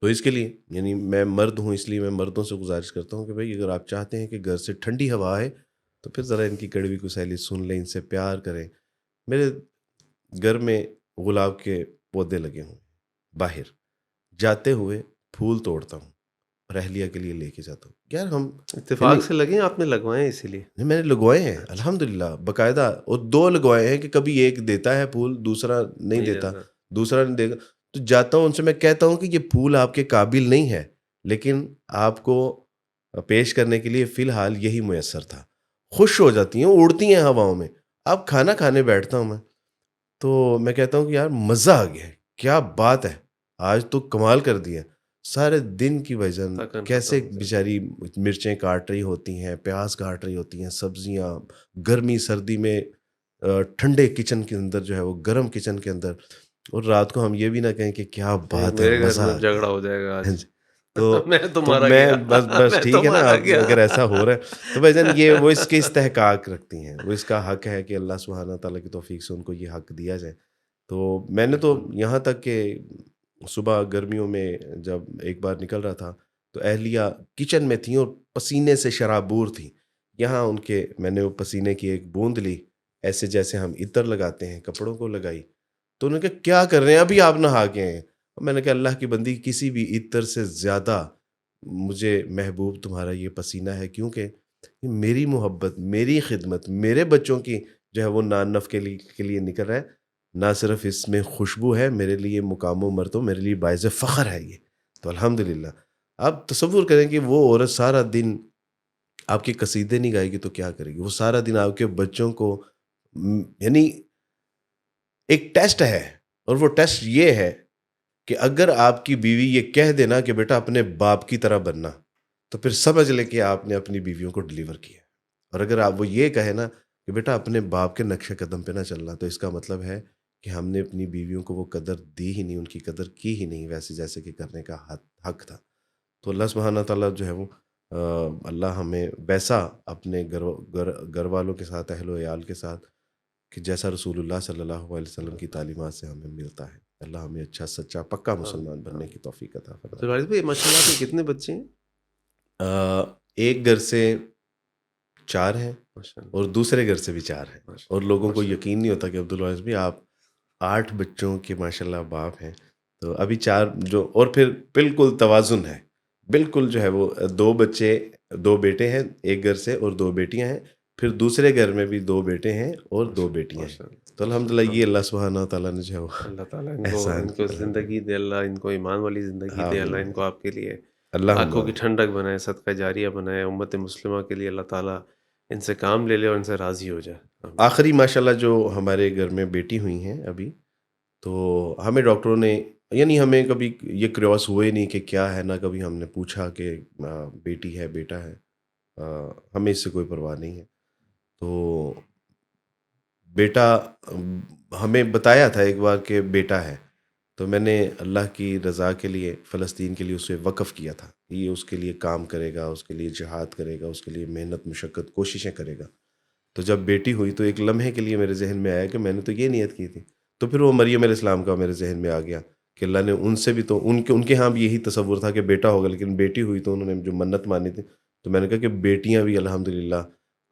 S2: تو اس کے لیے یعنی میں مرد ہوں، اس لیے میں مردوں سے گزارش کرتا ہوں کہ بھائی اگر آپ چاہتے ہیں کہ گھر سے ٹھنڈی ہوا آئے تو پھر ذرا ان کی کڑوی کسیلی سن لیں، ان سے پیار کریں. میرے گھر میں گلاب کے پودے لگے ہوں، باہر جاتے ہوئے پھول توڑتا ہوں اور اہلیہ کے لیے لے کے جاتا ہوں. یار ہم یعنی
S1: اتفاق سے لگیں، آپ نے لگوائے ہیں اسی لیے.
S2: میں نے لگوائے ہیں الحمدللہ باقاعدہ، اور 2 لگوائے ہیں کہ کبھی ایک دیتا ہے پھول، دوسرا نہیں دیتا، دوسرا نہیں دے گا. تو جاتا ہوں ان سے میں کہتا ہوں کہ یہ پھول آپ کے قابل نہیں ہے، لیکن آپ کو پیش کرنے کے لیے فی الحال یہی میسر تھا. خوش ہو جاتی ہیں، اڑتی ہیں ہواؤں میں. اب کھانا کھانے بیٹھتا ہوں میں تو میں کہتا ہوں کہ یار مزہ آ گیا ہے، کیا بات ہے، آج تو کمال کر دیا. سارے دن کی وجہ کیسے بیچاری مرچیں کاٹ رہی ہوتی ہیں، پیاز کاٹ رہی ہوتی ہیں، سبزیاں گرمی سردی میں ٹھنڈے کچن کے اندر جو ہے وہ گرم کچن کے اندر، اور رات کو ہم یہ بھی نہ کہیں کہ کیا بات ہے،
S1: میرے گھر
S2: مزہ
S1: میں
S2: آ گیا.
S1: جھگڑا ہو جائے گا آج.
S2: تو میں بس ٹھیک ہے نا. اب اگر ایسا ہو رہا ہے تو بھائی جان یہ وہ اس کے استحقاق رکھتی ہیں، وہ اس کا حق ہے کہ اللہ سبحانہ تعالیٰ کی توفیق سے ان کو یہ حق دیا جائے. تو میں نے تو یہاں تک کہ صبح گرمیوں میں جب ایک بار نکل رہا تھا تو اہلیہ کچن میں تھیں اور پسینے سے شرابور تھیں. یہاں ان کے میں نے وہ پسینے کی ایک بوند لی، ایسے جیسے ہم عطر لگاتے ہیں کپڑوں کو لگائی. تو انہوں نے کہا کیا کر رہے ہیں، ابھی آپ نہا کے ہیں؟ میں نے کہا اللہ کی بندی، کسی بھی عطر سے زیادہ مجھے محبوب تمہارا یہ پسینہ ہے، کیونکہ یہ میری محبت، میری خدمت، میرے بچوں کی جو ہے وہ نان نف کے لیے نکل رہا ہے. نہ صرف اس میں خوشبو ہے، میرے لیے مقام و مرتبہ، میرے لیے باعث فخر ہے یہ. تو الحمدللہ. آپ تصور کریں کہ وہ عورت سارا دن آپ کے قصیدے نہیں گائے گی تو کیا کرے گی؟ وہ سارا دن آپ کے بچوں کو یعنی ایک ٹیسٹ ہے، اور وہ ٹیسٹ یہ ہے کہ اگر آپ کی بیوی یہ کہہ دینا کہ بیٹا اپنے باپ کی طرح بننا، تو پھر سمجھ لے کہ آپ نے اپنی بیویوں کو ڈلیور کیا. اور اگر آپ وہ یہ کہے نا کہ بیٹا اپنے باپ کے نقش قدم پہ نہ چلنا، تو اس کا مطلب ہے کہ ہم نے اپنی بیویوں کو وہ قدر دی ہی نہیں، ان کی قدر کی ہی نہیں ویسے جیسے کہ کرنے کا حق تھا. تو اللہ سبحانہ تعالیٰ جو ہے وہ اللہ ہمیں ویسا اپنے گھر والوں کے ساتھ، اہل و عیال کے ساتھ، کہ جیسا رسول اللہ صلی اللہ علیہ وسلم کی تعلیمات سے ہمیں ملتا ہے. اللہ ہمیں اچھا سچا پکا مسلمان بننے کی توفیق عطا فرمائے.
S1: تو والد بھائی ماشاء اللہ آپ کے کتنے بچے ہیں؟
S2: ایک گھر سے 4 ہیں
S1: ماشاء اللہ،
S2: اور دوسرے گھر سے بھی 4 ہیں،
S1: ماشاء
S2: اور لوگوں کو
S1: ماشاء
S2: یقین نہیں ہوتا کہ عبدالوارث بھی آپ 8 بچوں کے ماشاءاللہ باپ ہیں. تو ابھی 4 جو، اور پھر بالکل توازن ہے، بالکل جو ہے وہ 2 بچے، 2 بیٹے ہیں ایک گھر سے اور 2 بیٹیاں ہیں، پھر دوسرے گھر میں بھی 2 بیٹے ہیں اور 2 بیٹیاں ہیں.
S1: ماشاء اللہ،
S2: تو الحمدللہ یہ اللہ سبحانہ تعالیٰ نے جو ہے وہ
S1: اللہ تعالیٰ
S2: احسان
S1: ان کو
S2: کیا.
S1: زندگی دے، اللہ ان کو ایمان والی زندگی دے، اللہ
S2: آمین.
S1: ان کو آپ کے لیے
S2: اللہم
S1: آنکھوں کی
S2: آمین.
S1: ٹھنڈک بنائے، صدقہ جاریہ بنائے، امت مسلمہ کے لیے اللہ تعالیٰ ان سے کام لے لے اور ان سے راضی ہو جائے. آمین.
S2: آخری ماشاءاللہ جو ہمارے گھر میں بیٹی ہوئی ہیں ابھی، تو ہمیں ڈاکٹروں نے، یعنی ہمیں کبھی یہ کریوس ہوئے نہیں کہ کیا ہے، نہ کبھی ہم نے پوچھا کہ بیٹی ہے بیٹا ہے، ہمیں اس سے کوئی پرواہ نہیں ہے. تو بیٹا ہمیں بتایا تھا ایک بار کہ بیٹا ہے، تو میں نے اللہ کی رضا کے لیے، فلسطین کے لیے اسے وقف کیا تھا. یہ اس کے لیے کام کرے گا، اس کے لیے جہاد کرے گا، اس کے لیے محنت مشقت کوششیں کرے گا. تو جب بیٹی ہوئی تو ایک لمحے کے لیے میرے ذہن میں آیا کہ میں نے تو یہ نیت کی تھی. تو پھر وہ مریم علیہ السلام کا میرے ذہن میں آ گیا کہ اللہ نے ان سے بھی، تو ان کے ہاں بھی یہی تصور تھا کہ بیٹا ہوگا، لیکن بیٹی ہوئی تو انہوں نے جو منت مانی تھی. تو میں نے کہا کہ بیٹیاں بھی الحمدللہ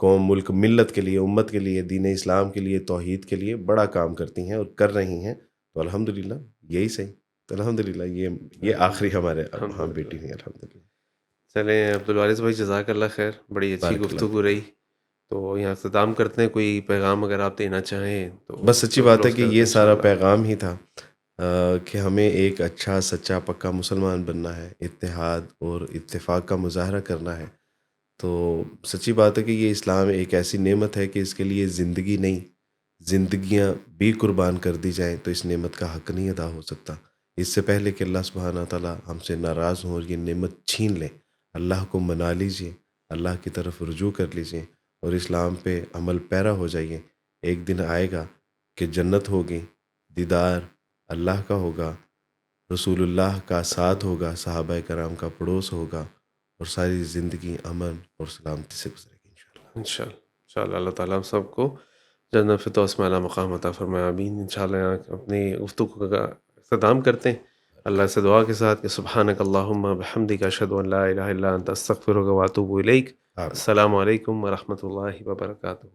S2: قوم، ملک، ملت کے لیے، امت کے لیے، دین اسلام کے لیے، توحید کے لیے بڑا کام کرتی ہیں اور کر رہی ہیں. تو الحمدللہ یہی صحیح. تو الحمدللہ یہ آخری ہمارے ہاں بیٹی ہوئی الحمدللہ.
S1: چلیں عبدالوارث بھائی، جزاک اللہ خیر، بڑی اچھی
S2: بارک اللہ
S1: گفتگو رہی. تو یہاں اختتام کرتے ہیں. کوئی پیغام اگر آپ دینا چاہیں تو
S2: بس سچی
S1: تو
S2: بات ہے
S1: کلوز
S2: کہ
S1: کرتے
S2: یہ
S1: ہیں
S2: سارا
S1: انشاءاللہ.
S2: پیغام ہی تھا کہ ہمیں ایک اچھا سچا پکا مسلمان بننا ہے، اتحاد اور اتفاق کا مظاہرہ کرنا ہے. تو سچی بات ہے کہ یہ اسلام ایک ایسی نعمت ہے کہ اس کے لیے زندگی نہیں، زندگیاں بھی قربان کر دی جائیں تو اس نعمت کا حق نہیں ادا ہو سکتا. اس سے پہلے کہ اللہ سبحانہ تعالیٰ ہم سے ناراض ہوں اور یہ نعمت چھین لیں، اللہ کو منا لیجئے، اللہ کی طرف رجوع کر لیجئے اور اسلام پہ عمل پیرا ہو جائیے. ایک دن آئے گا کہ جنت ہوگی، دیدار اللہ کا ہوگا، رسول اللہ کا ساتھ ہوگا، صحابہ کرام کا پڑوس ہوگا، اور ساری زندگی امن اور سلامتی سے گزرے گی انشاءاللہ.
S1: انشاءاللہ اللہ تعالیٰ ہم سب کو جنت فردوس میں اعلیٰ مقام عطا فرمائے. آمین. انشاءاللہ یہاں اپنی گفتگو کا اختتام کرتے ہیں اللہ سے دعا کے ساتھ کہ سبحانک اللہم بحمدک اشہد ان لا الہ الا انت استغفرک واتوب الیک.
S2: آمین.
S1: السلام علیکم ورحمۃ اللہ وبرکاتہ.